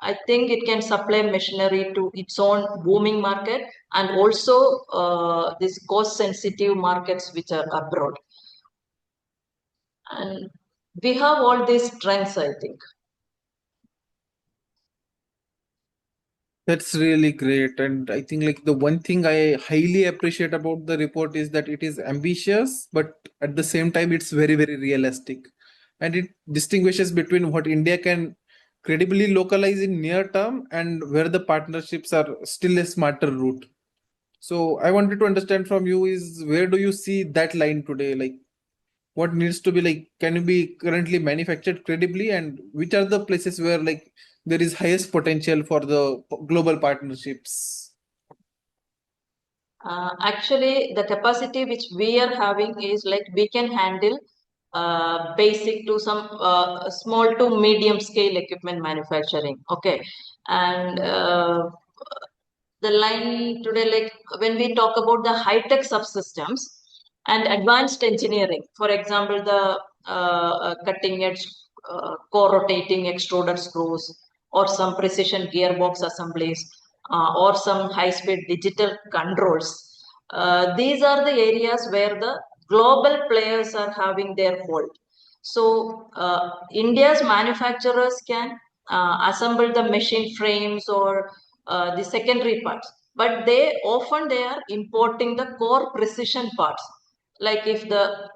I think it can supply machinery to its own booming market and also these cost sensitive markets which are abroad. And we have all these strengths, I think. That's really great. And I think like the one thing I highly appreciate about the report is that it is ambitious, but at the same time, it's very, very realistic. And it distinguishes between what India can credibly localize in near term and where the partnerships are still a smarter route. So I wanted to understand from you is where do you see that line today? Like what needs to be like can be currently manufactured credibly and which are the places where like there is highest potential for the global partnerships? Actually, the capacity which we are having is like we can handle basic to some small to medium scale equipment manufacturing. Okay. And the line today, like when we talk about the high tech subsystems and advanced engineering, for example, the cutting edge core rotating extruder screws, or some precision gearbox assemblies, or some high speed digital controls. These are the areas where the global players are having their hold. So India's manufacturers can assemble the machine frames or the secondary parts, but they are importing the core precision parts, like if the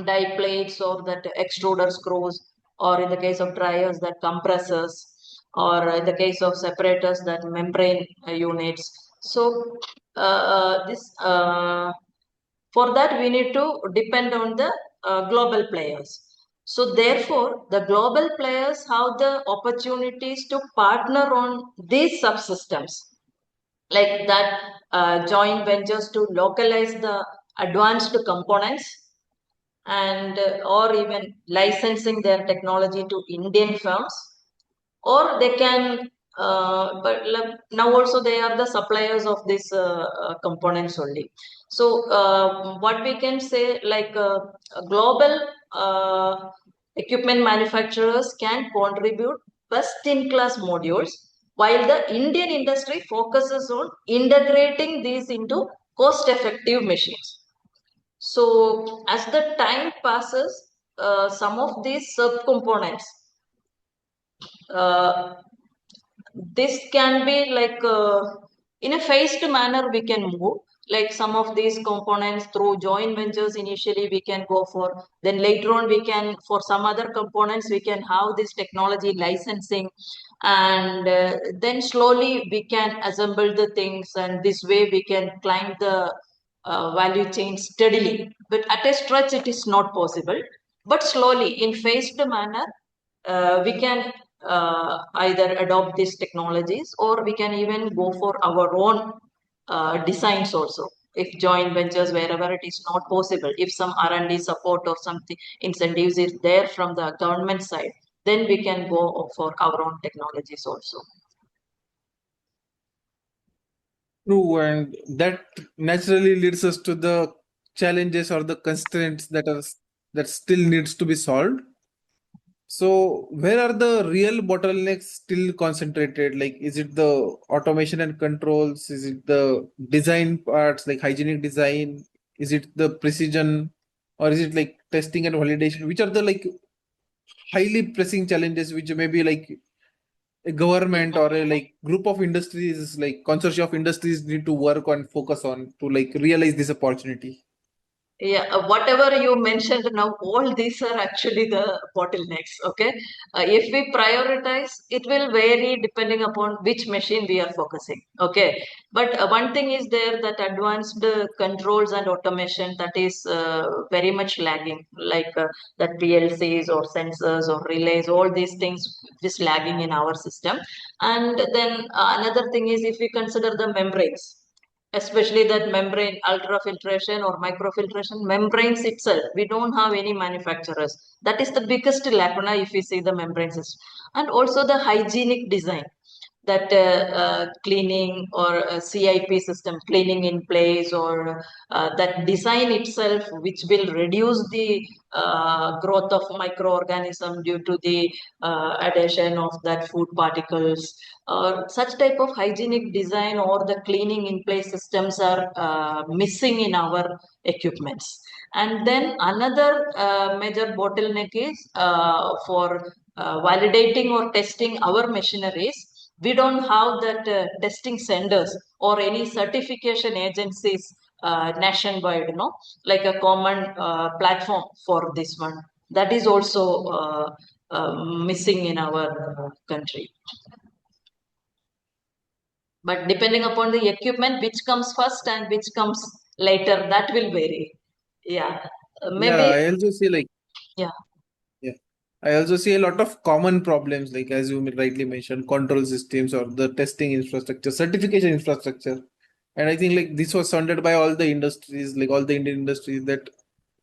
die plates or that extruder screws, or in the case of dryers, that compressors, or in the case of separators, that membrane units. So this for that we need to depend on the global players. So therefore, the global players have the opportunities to partner on these subsystems, like that joint ventures to localize the advanced components, and or even licensing their technology to Indian firms, or they can but now also they are the suppliers of these components only. So what we can say, like global equipment manufacturers can contribute best in class modules, while the Indian industry focuses on integrating these into cost effective machines. So as the time passes, some of these subcomponents, uh, this can be like in a phased manner we can move, like some of these components through joint ventures initially we can go for, then later on we can, for some other components we can have this technology licensing, and then slowly we can assemble the things, and this way we can climb the value chain steadily, but at a stretch it is not possible, but slowly in phased manner we can either adopt these technologies, or we can even go for our own designs also, if joint ventures wherever it is not possible, if some R&D support or something incentives is there from the government side, then we can go for our own technologies also. True, and that naturally leads us to the challenges or the constraints that still needs to be solved. So, where are the real bottlenecks still concentrated? Like, is it the automation and controls? Is it the design parts, like hygienic design? Is it the precision, or is it like testing and validation? Which are the like highly pressing challenges which maybe like a government or a like group of industries, like consortium of industries, need to work on, focus on to like realize this opportunity? Yeah, whatever you mentioned now, all these are actually the bottlenecks. Okay, if we prioritize, it will vary depending upon which machine we are focusing. Okay, but one thing is there, that advanced controls and automation, that is very much lagging. Like that PLCs or sensors or relays, all these things is lagging in our system. And then another thing is, if we consider the membranes, especially that membrane ultrafiltration or microfiltration membranes itself, we don't have any manufacturers. That is the biggest lacuna if we see the membrane system. And also the hygienic design, that cleaning or CIP system, cleaning in place, or that design itself, which will reduce the growth of microorganism due to the addition of that food particles, or such type of hygienic design or the cleaning in place systems are missing in our equipments. And then another major bottleneck is for validating or testing our machineries. We don't have that testing centers or any certification agencies nationwide, like a common platform for this one. That is also missing in our country. But depending upon the equipment, which comes first and which comes later, that will vary. Yeah, Yeah, maybe. I also see like, Yeah. yeah, I also see a lot of common problems, like as you rightly mentioned, control systems or the testing infrastructure, certification infrastructure. And I think like this was sounded by all the industries, like all the Indian industries, that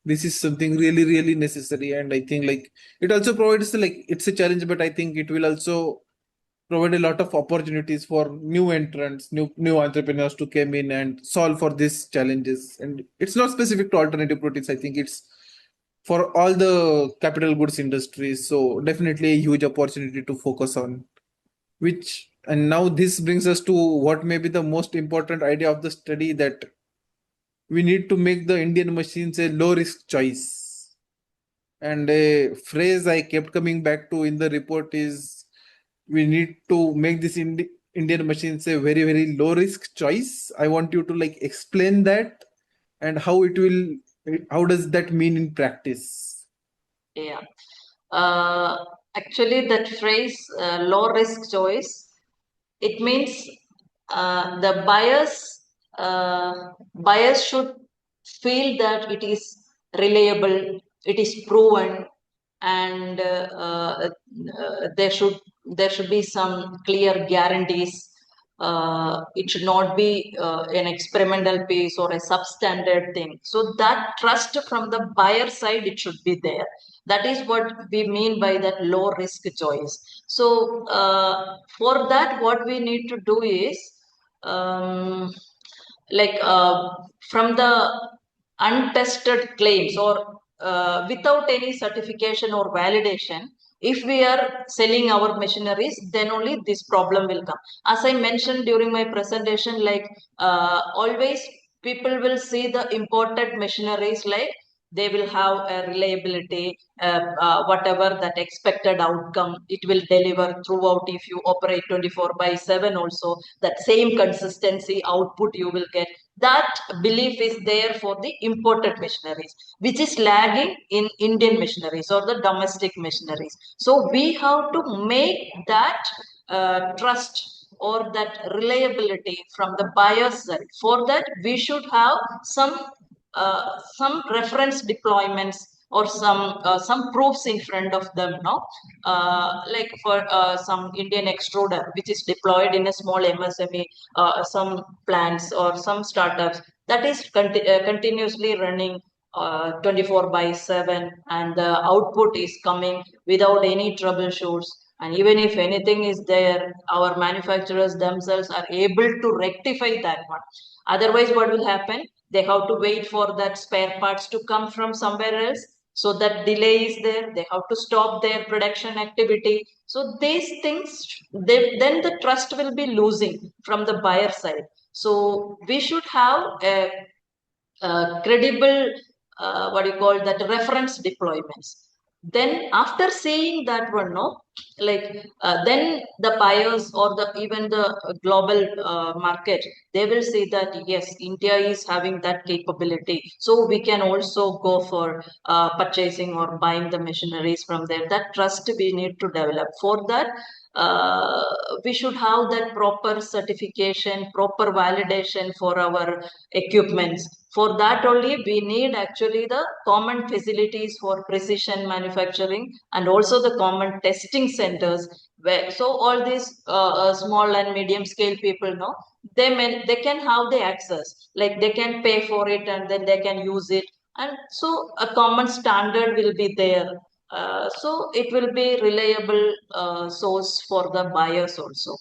this is something really, really necessary. And I think like it also provides like it's a challenge, but I think it will also provide a lot of opportunities for new entrants, new entrepreneurs to come in and solve for these challenges. And it's not specific to alternative proteins. I think it's for all the capital goods industries. So definitely a huge opportunity to focus on. Which, and now this brings us to what may be the most important idea of the study, that we need to make the Indian machines a low risk choice. And a phrase I kept coming back to in the report is we need to make this Indian machines a very, very low risk choice. I want you to like explain that and how does that mean in practice? Yeah. Actually, that phrase, low risk choice, it means the buyers should feel that it is reliable, it is proven, and there should be some clear guarantees. It should not be an experimental piece or a substandard thing. So that trust from the buyer side, it should be there. That is what we mean by that low risk choice. So for that, what we need to do is um, like from the untested claims or without any certification or validation, if we are selling our machineries, then only this problem will come. As I mentioned during my presentation, like always people will see the imported machineries like they will have a reliability, whatever that expected outcome, it will deliver throughout. If you operate 24/7 also, that same consistency output you will get. That belief is there for the imported machineries, which is lagging in Indian machineries or the domestic machineries. So we have to make that trust or that reliability from the buyer's side. For that, we should have some reference deployments or some proofs in front of them, no? Like for some Indian extruder which is deployed in a small MSME, some plants or some startups that is continuously running 24/7, and the output is coming without any troubleshoots. And even if anything is there, our manufacturers themselves are able to rectify that one. Otherwise, what will happen? They have to wait for that spare parts to come from somewhere else. So that delay is there. They have to stop their production activity. So these things, then the trust will be losing from the buyer side. So we should have a credible, what do you call that, reference deployments. Then after seeing that one, no, like then the buyers or the even the global market, they will see that yes, India is having that capability, so we can also go for purchasing or buying the machineries from there. That trust we need to develop. For that, uh, we should have that proper certification, proper validation for our equipments. For that only, we need actually the common facilities for precision manufacturing and also the common testing centers. Where, so all these small and medium scale people know, they can have the access, like they can pay for it and then they can use it. And so a common standard will be there. So it will be reliable source for the buyers also.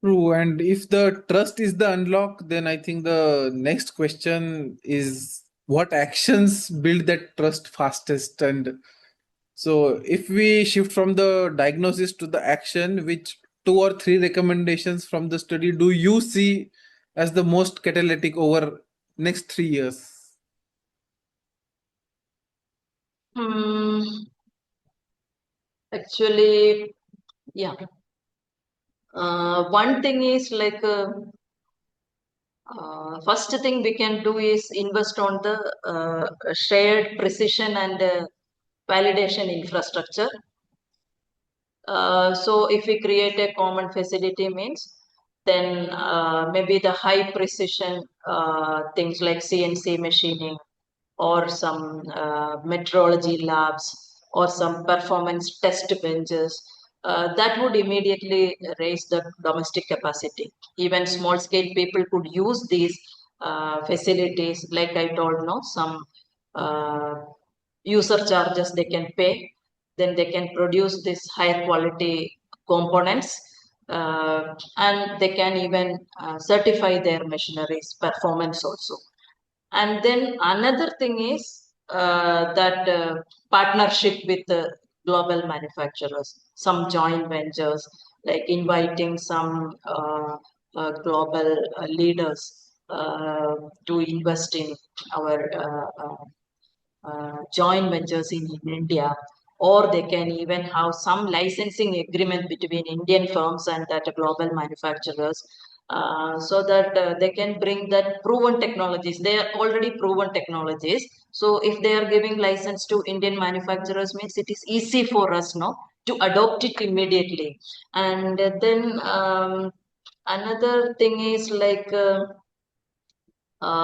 True. And if the trust is the unlock, then I think the next question is what actions build that trust fastest. And so if we shift from the diagnosis to the action, which two or three recommendations from the study do you see as the most catalytic over next 3 years? Hmm, actually, yeah. One thing is like first thing we can do is invest on the shared precision and validation infrastructure. So if we create a common facility means, then maybe the high precision things like CNC machining or some metrology labs or some performance test benches, that would immediately raise the domestic capacity. Even small scale people could use these facilities, like I told, no, some uh, user charges they can pay, then they can produce this higher quality components, and they can even certify their machineries performance also. And then another thing is that partnership with global manufacturers, some joint ventures, like inviting some global leaders to invest in our joint ventures in India, or they can even have some licensing agreement between Indian firms and that global manufacturers, so that they can bring that proven technologies. They are already proven technologies. So if they are giving license to Indian manufacturers, means it is easy for us, no, to adopt it immediately. And then another thing is like.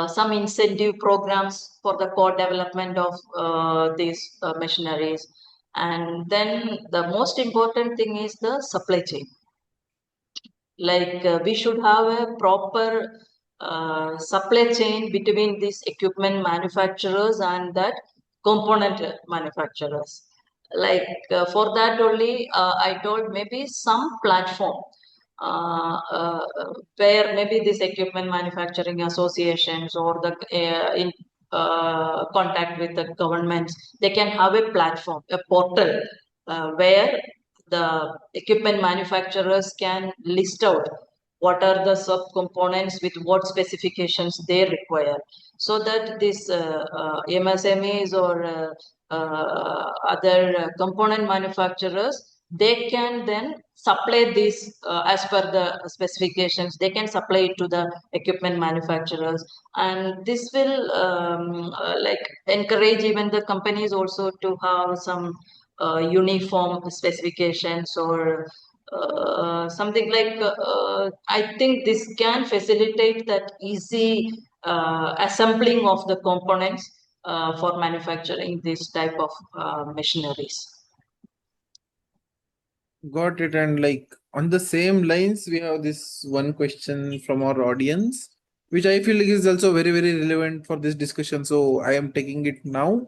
Some incentive programs for the core development of these machineries. And then the most important thing is the supply chain. Like we should have a proper supply chain between these equipment manufacturers and that component manufacturers. Like for that only, I told maybe some platform where maybe these equipment manufacturing associations or the in contact with the governments, they can have a platform, a portal where the equipment manufacturers can list out what are the subcomponents with what specifications they require, so that these MSMEs or other component manufacturers, they can then supply this as per the specifications. They can supply it to the equipment manufacturers, and this will like encourage even the companies also to have some uniform specifications, or something like I think this can facilitate that easy assembling of the components for manufacturing this type of machineries. Got it. And like on the same lines, we have this one question from our audience, which I feel is also very, very relevant for this discussion. So I am taking it now.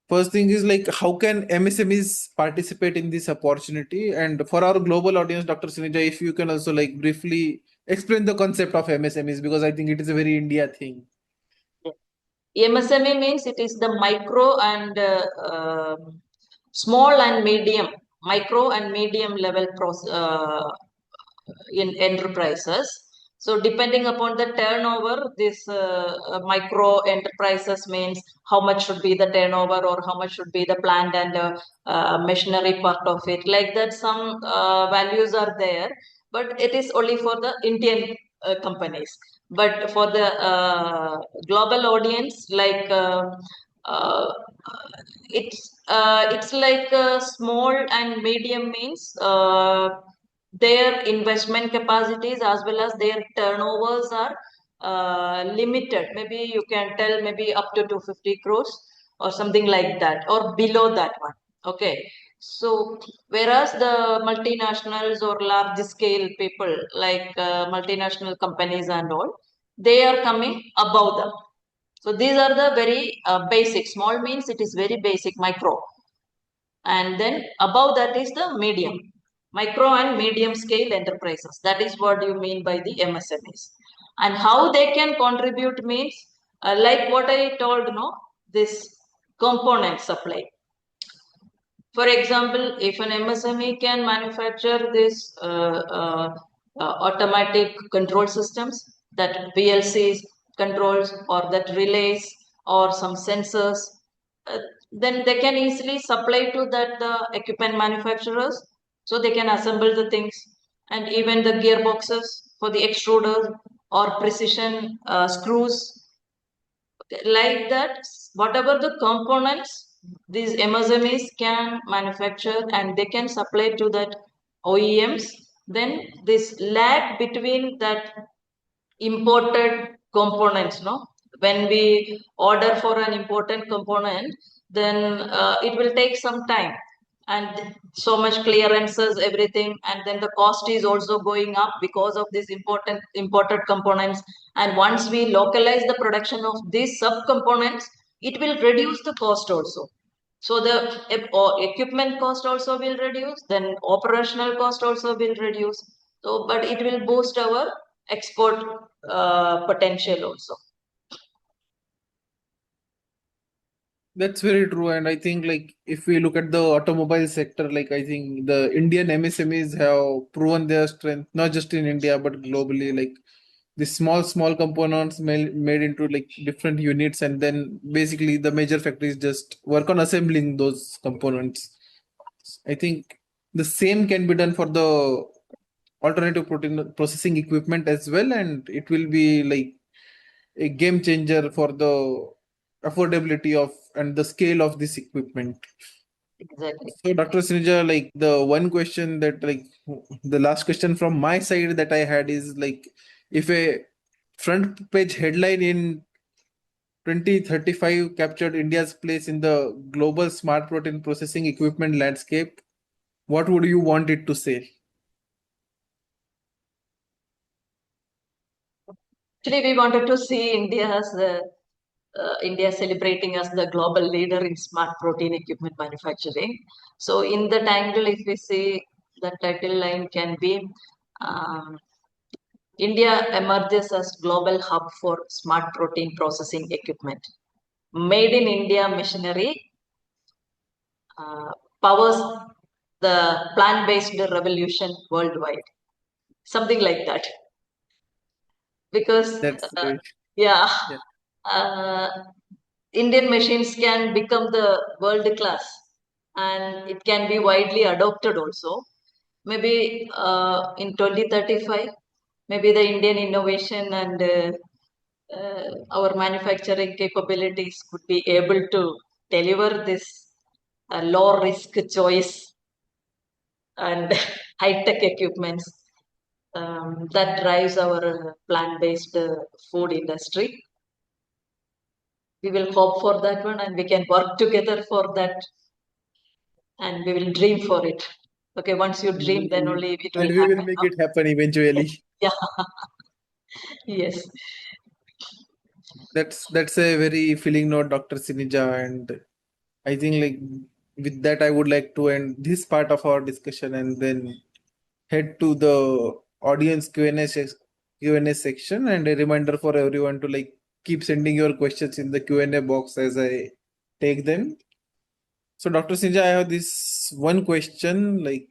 First thing is like, how can MSMEs participate in this opportunity? And for our global audience, Dr. Sinija, if you can also like briefly explain the concept of MSMEs, because I think it is a very India thing. MSME means it is the micro and small and medium, micro and medium level in enterprises. So depending upon the turnover, this micro enterprises means how much should be the turnover or how much should be the plant and machinery part of it. Like that, some values are there, but it is only for the Indian companies. But for the global audience, like uh, it's like small and medium means their investment capacities as well as their turnovers are limited. Maybe you can tell maybe up to 250 crores or something like that, or below that one. Okay. So, whereas the multinationals or large scale people like multinational companies and all, they are coming above them. So, these are the very basic. Small means it is very basic, micro. And then above that is the medium, micro and medium scale enterprises. That is what you mean by the MSMEs. And how they can contribute means like what I told, no, this component supply. For example, if an MSME can manufacture this automatic control systems, that PLCs controls or that relays or some sensors, uh, then they can easily supply to that the equipment manufacturers, so they can assemble the things, and even the gearboxes for the extruders or precision screws, like that, whatever the components these MSMEs can manufacture and they can supply to that OEMs, then this lag between that imported components, no, when we order for an important component, then it will take some time, and so much clearances, everything, and then the cost is also going up because of these important imported components. And once we localize the production of these sub components, it will reduce the cost also. So the equipment cost also will reduce, then operational cost also will reduce. So, but it will boost our export potential also. That's very true. And I think like if we look at the automobile sector, like I think the Indian MSMEs have proven their strength, not just in India, but globally. Like the small components made into like different units, and then basically the major factories just work on assembling those components. I think the same can be done for the alternative protein processing equipment as well, and it will be like a game changer for the affordability of and the scale of this equipment. Exactly. So, Dr. Sinija, like the one question that like the last question from my side that I had is like if a front page headline in 2035 captured India's place in the global smart protein processing equipment landscape, what would you want it to say? Actually, we wanted to see India as the India celebrating as the global leader in smart protein equipment manufacturing. So, in that angle, if we see the title line can be um, India emerges as global hub for smart protein processing equipment. Made in India machinery uh, powers the plant-based revolution worldwide. Something like that. Because, That's yeah, yeah, uh, Indian machines can become the world class and it can be widely adopted also. Maybe in 2035, maybe the Indian innovation and our manufacturing capabilities could be able to deliver this low risk choice and high tech equipments that drives our plant based food industry. We will hope for that one and we can work together for that and we will dream for it. Okay, once you dream, then only it and will we will happen. make No? it happen eventually. Yeah, yes. That's a very feeling note, Dr. Sinija, and I think like with that I would like to end this part of our discussion and then head to the audience Q&A section, and a reminder for everyone to like keep sending your questions in the Q&A box as I take them. So Dr. Sinja, I have this one question. Like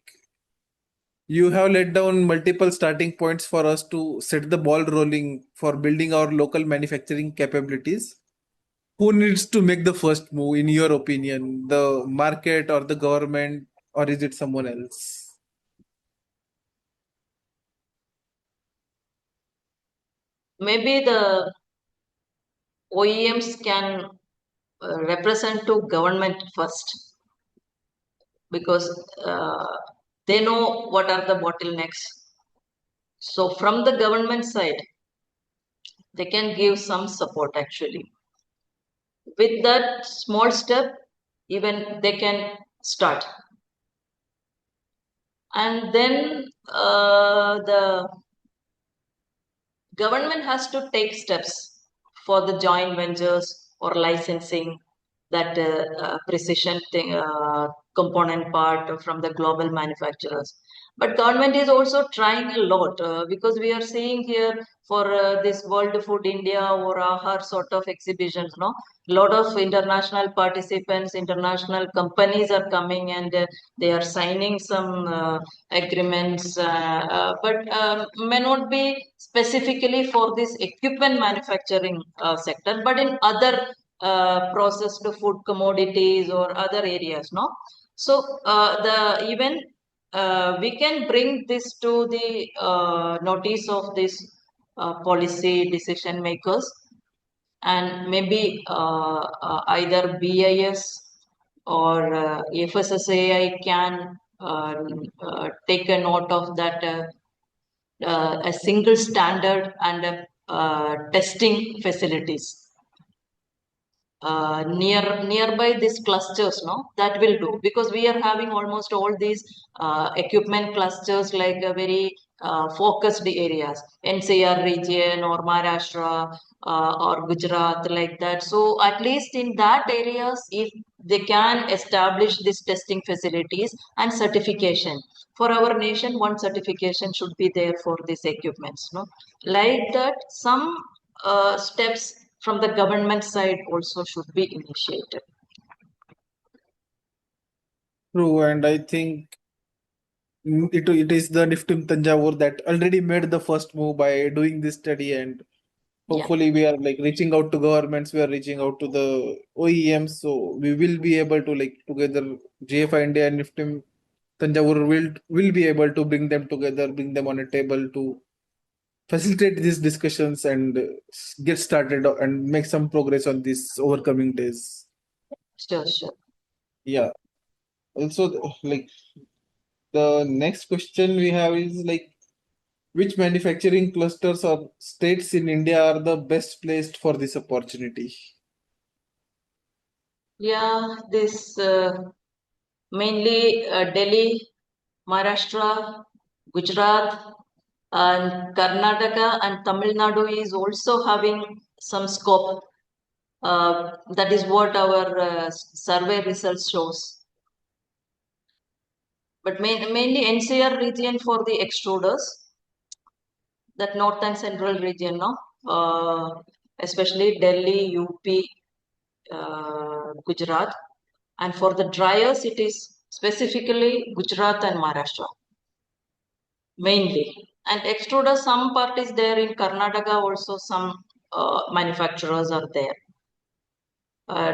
you have laid down multiple starting points for us to set the ball rolling for building our local manufacturing capabilities. Who needs to make the first move, in your opinion? The market or the government, or is it someone else? Maybe the OEMs can represent to government first because they know what are the bottlenecks. So from the government side, they can give some support actually. With that small step, even they can start. And then the government has to take steps for the joint ventures or licensing that precision thing, component part from the global manufacturers. But government is also trying a lot because we are seeing here for this World Food India or AHAR sort of exhibitions, no, lot of international participants, international companies are coming and they are signing some agreements, but may not be specifically for this equipment manufacturing sector, but in other processed food commodities or other areas, no? So the even we can bring this to the notice of this policy decision makers and maybe either BIS or FSSAI can take a note of that a single standard and testing facilities nearby these clusters, no, that will do because we are having almost all these equipment clusters like a very focused areas, NCR region or Maharashtra or Gujarat, like that. So at least in that areas, if they can establish these testing facilities and certification for our nation, one certification should be there for these equipments, no, like that. Some steps from the government side also should be initiated. True, and I think it is the Niftim Tanjavur that already made the first move by doing this study, and Yeah, hopefully we are like reaching out to governments, we are reaching out to the OEMs, so we will be able to like together JFI India and Niftim Tanjavur will be able to bring them together, bring them on a table to facilitate these discussions and get started and make some progress on these overcoming days. sure, sure. Yeah. Also, like the next question we have is like, which manufacturing clusters or states in India are the best placed for this opportunity? Yeah, this mainly Delhi, Maharashtra, Gujarat, and Karnataka and Tamil Nadu is also having some scope. That is what our survey results shows. But mainly NCR region for the extruders, that north and central region, no? Especially Delhi, UP, Gujarat. And for the dryers, it is specifically Gujarat and Maharashtra, mainly. And extruder, some part is there in Karnataka, also some manufacturers are there.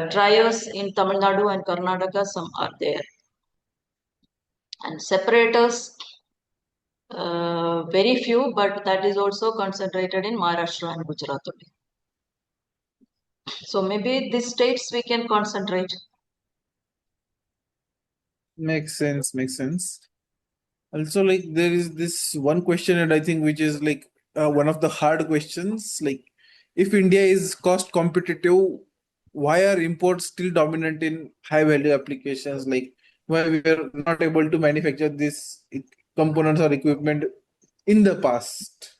Dryers in Tamil Nadu and Karnataka, some are there. And separators, very few, but that is also concentrated in Maharashtra and Gujarat only. So maybe these states we can concentrate. Makes sense, makes sense. Also, like there is this one question, and I think which is like one of the hard questions. Like, if India is cost competitive, why are imports still dominant in high value applications? Like, why we are not able to manufacture these components or equipment in the past?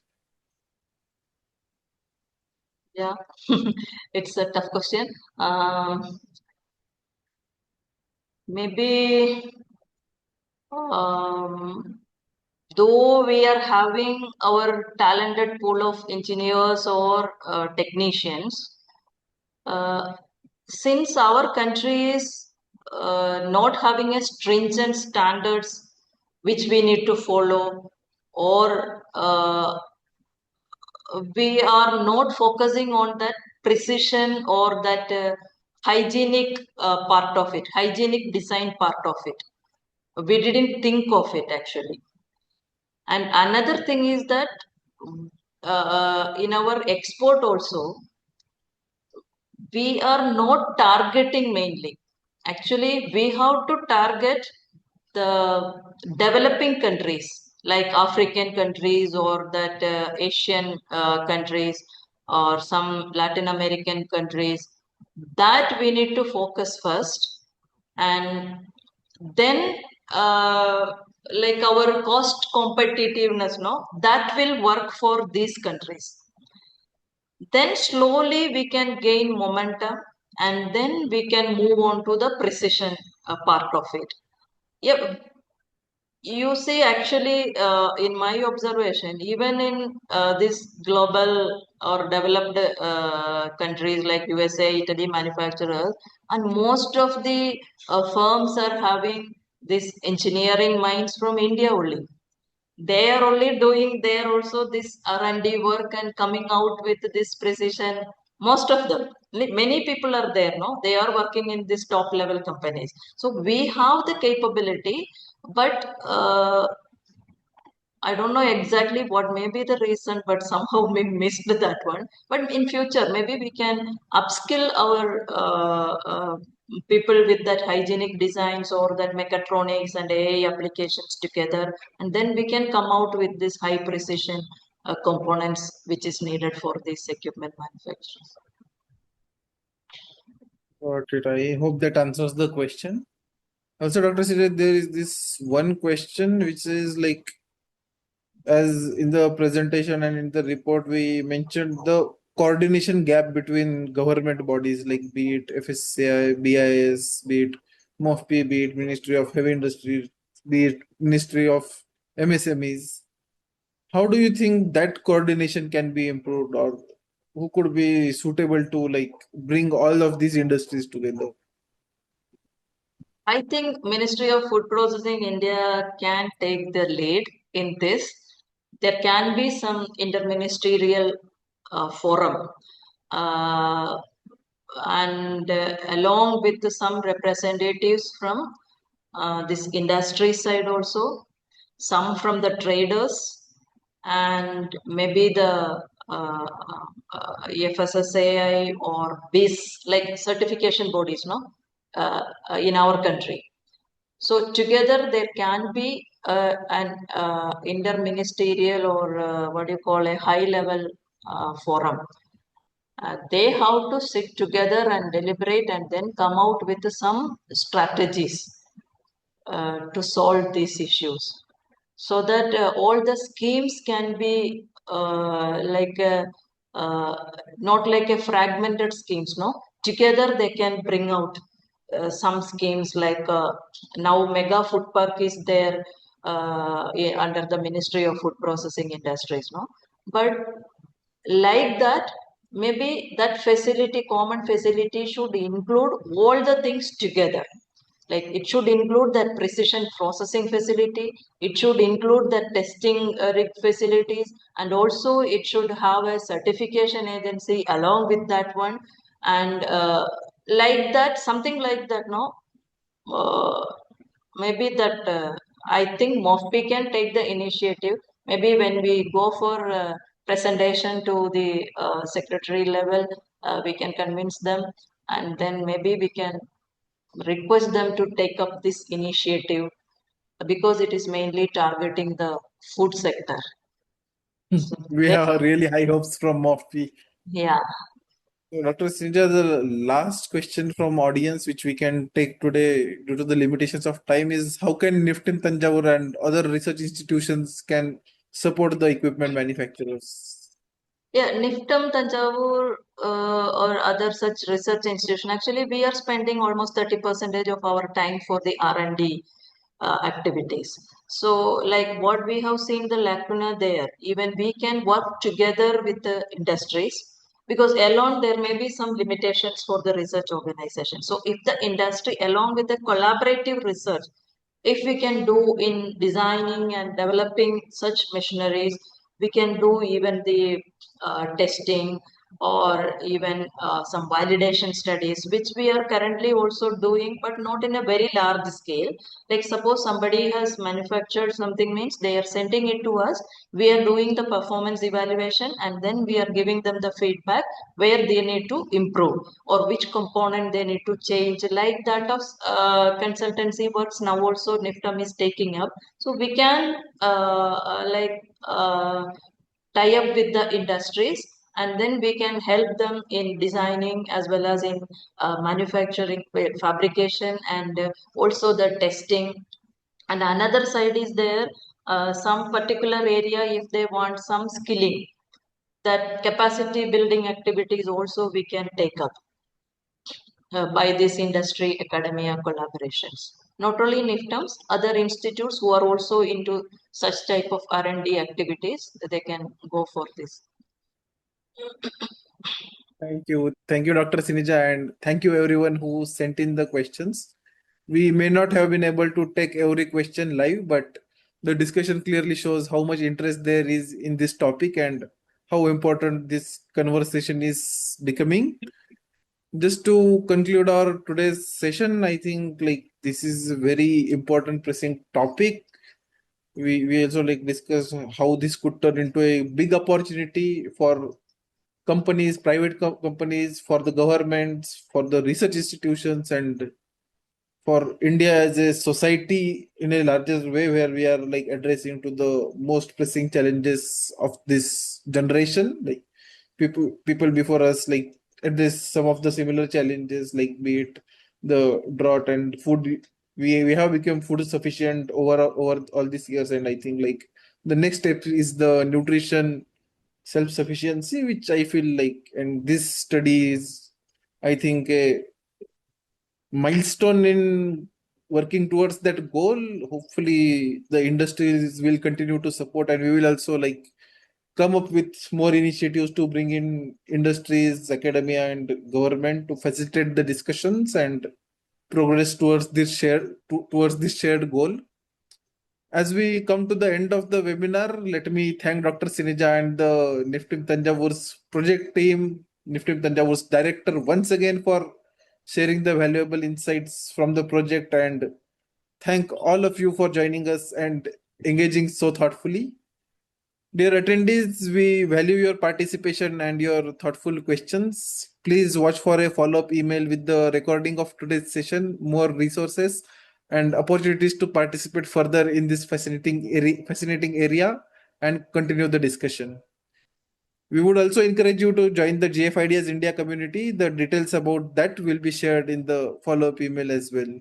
Yeah, it's a tough question. Maybe um, though we are having our talented pool of engineers or technicians, uh, since our country is not having a stringent standards which we need to follow, or we are not focusing on that precision or that hygienic part of it, hygienic design part of it. We didn't think of it actually. And another thing is that in our export also, we are not targeting mainly. Actually, we have to target the developing countries like African countries or that Asian countries or some Latin American countries. That we need to focus first, and then like our cost competitiveness, no, that will work for these countries. Then slowly we can gain momentum, and then we can move on to the precision part of it. Yep, you see, actually, in my observation, even in this global or developed countries like USA, Italy, manufacturers, and most of the firms are having this engineering minds from India only. They are only doing there also this R&D work and coming out with this precision. Most of them, many people are there, no? They are working in this top level companies. So we have the capability, but I don't know exactly what may be the reason, but somehow we missed that one. But in future, maybe we can upskill our people with that hygienic designs or that mechatronics and AI applications together, and then we can come out with this high precision components which is needed for this equipment manufacturers. Got it. I hope that answers the question. Also, Dr. Siraj, there is this one question which is like, as in the presentation and in the report, we mentioned the coordination gap between government bodies like be it FSCI, BIS, be it MOFP, be it Ministry of Heavy Industry, be it Ministry of MSMEs. How do you think that coordination can be improved, or who could be suitable to like bring all of these industries together? I think Ministry of Food Processing India can take the lead in this. There can be some interministerial forum, uh, and along with some representatives from this industry side also, some from the traders, and maybe the FSSAI or BIS, like certification bodies, no, in our country. So together there can be an interministerial or what do you call a high level forum. They have to sit together and deliberate and then come out with some strategies to solve these issues so that all the schemes can be uh, not like a fragmented schemes, no, together they can bring out some schemes like now mega food park is there under the Ministry of Food Processing Industries, no, but like that maybe that facility, common facility, should include all the things together. Like it should include that precision processing facility, it should include the testing rig facilities, and also it should have a certification agency along with that one, and like that, something like that, no, uh, maybe that I think MOFP can take the initiative. Maybe when we go for presentation to the secretary level, we can convince them, and then maybe we can request them to take up this initiative because it is mainly targeting the food sector. So We have really high hopes from MOFP. yeah, So, Dr. Sinja, the last question from audience, which we can take today due to the limitations of time, is how can NIFT in Tanjavur and other research institutions can support the equipment manufacturers? yeah, NIFTAM, Tanjavur, or other such research institution. Actually, we are spending almost 30% of our time for the R&D activities. So, like what we have seen the lacuna there, even we can work together with the industries because alone there may be some limitations for the research organization. So, if the industry, along with the collaborative research, if we can do in designing and developing such machineries, we can do even the testing or even some validation studies, which we are currently also doing, but not in a very large scale. Like suppose somebody has manufactured something, means they are sending it to us, we are doing the performance evaluation, and then we are giving them the feedback where they need to improve or which component they need to change. Like that of consultancy works now also NIFTAM is taking up. So we can tie up with the industries, and then we can help them in designing as well as in manufacturing, fabrication, and also the testing. And another side is there, some particular area, if they want some skilling, that capacity building activities also we can take up by this industry academia collaborations. Not only NIFTAMs, other institutes who are also into such type of R&D activities, they can go for this. Thank you. Thank you, Dr. Sinija, and thank you everyone who sent in the questions. We may not have been able to take every question live, but the discussion clearly shows how much interest there is in this topic and how important this conversation is becoming. Just to conclude our today's session, I think like this is a very important pressing topic. We also like discuss how this could turn into a big opportunity for companies, private companies, for the governments, for the research institutions, and for India as a society in a larger way, where we are like addressing to the most pressing challenges of this generation. Like people before us like address some of the similar challenges, like be it the drought and food. We have become food sufficient over all these years, and I think like the next step is the nutrition self-sufficiency, which I feel like, and this study is, I think, a milestone in working towards that goal. Hopefully, the industries will continue to support, and we will also like come up with more initiatives to bring in industries, academia, and government to facilitate the discussions and progress towards this shared goal. As we come to the end of the webinar, let me thank Dr. Sinija and the NIFTIM Tanjavor's project team, NIFTIM Tanjavor's director, once again for sharing the valuable insights from the project, and thank all of you for joining us and engaging so thoughtfully. Dear attendees, we value your participation and your thoughtful questions. Please watch for a follow-up email with the recording of today's session, more resources, and opportunities to participate further in this fascinating area and continue the discussion. We would also encourage you to join the GF Ideas India community. The details about that will be shared in the follow-up email as well.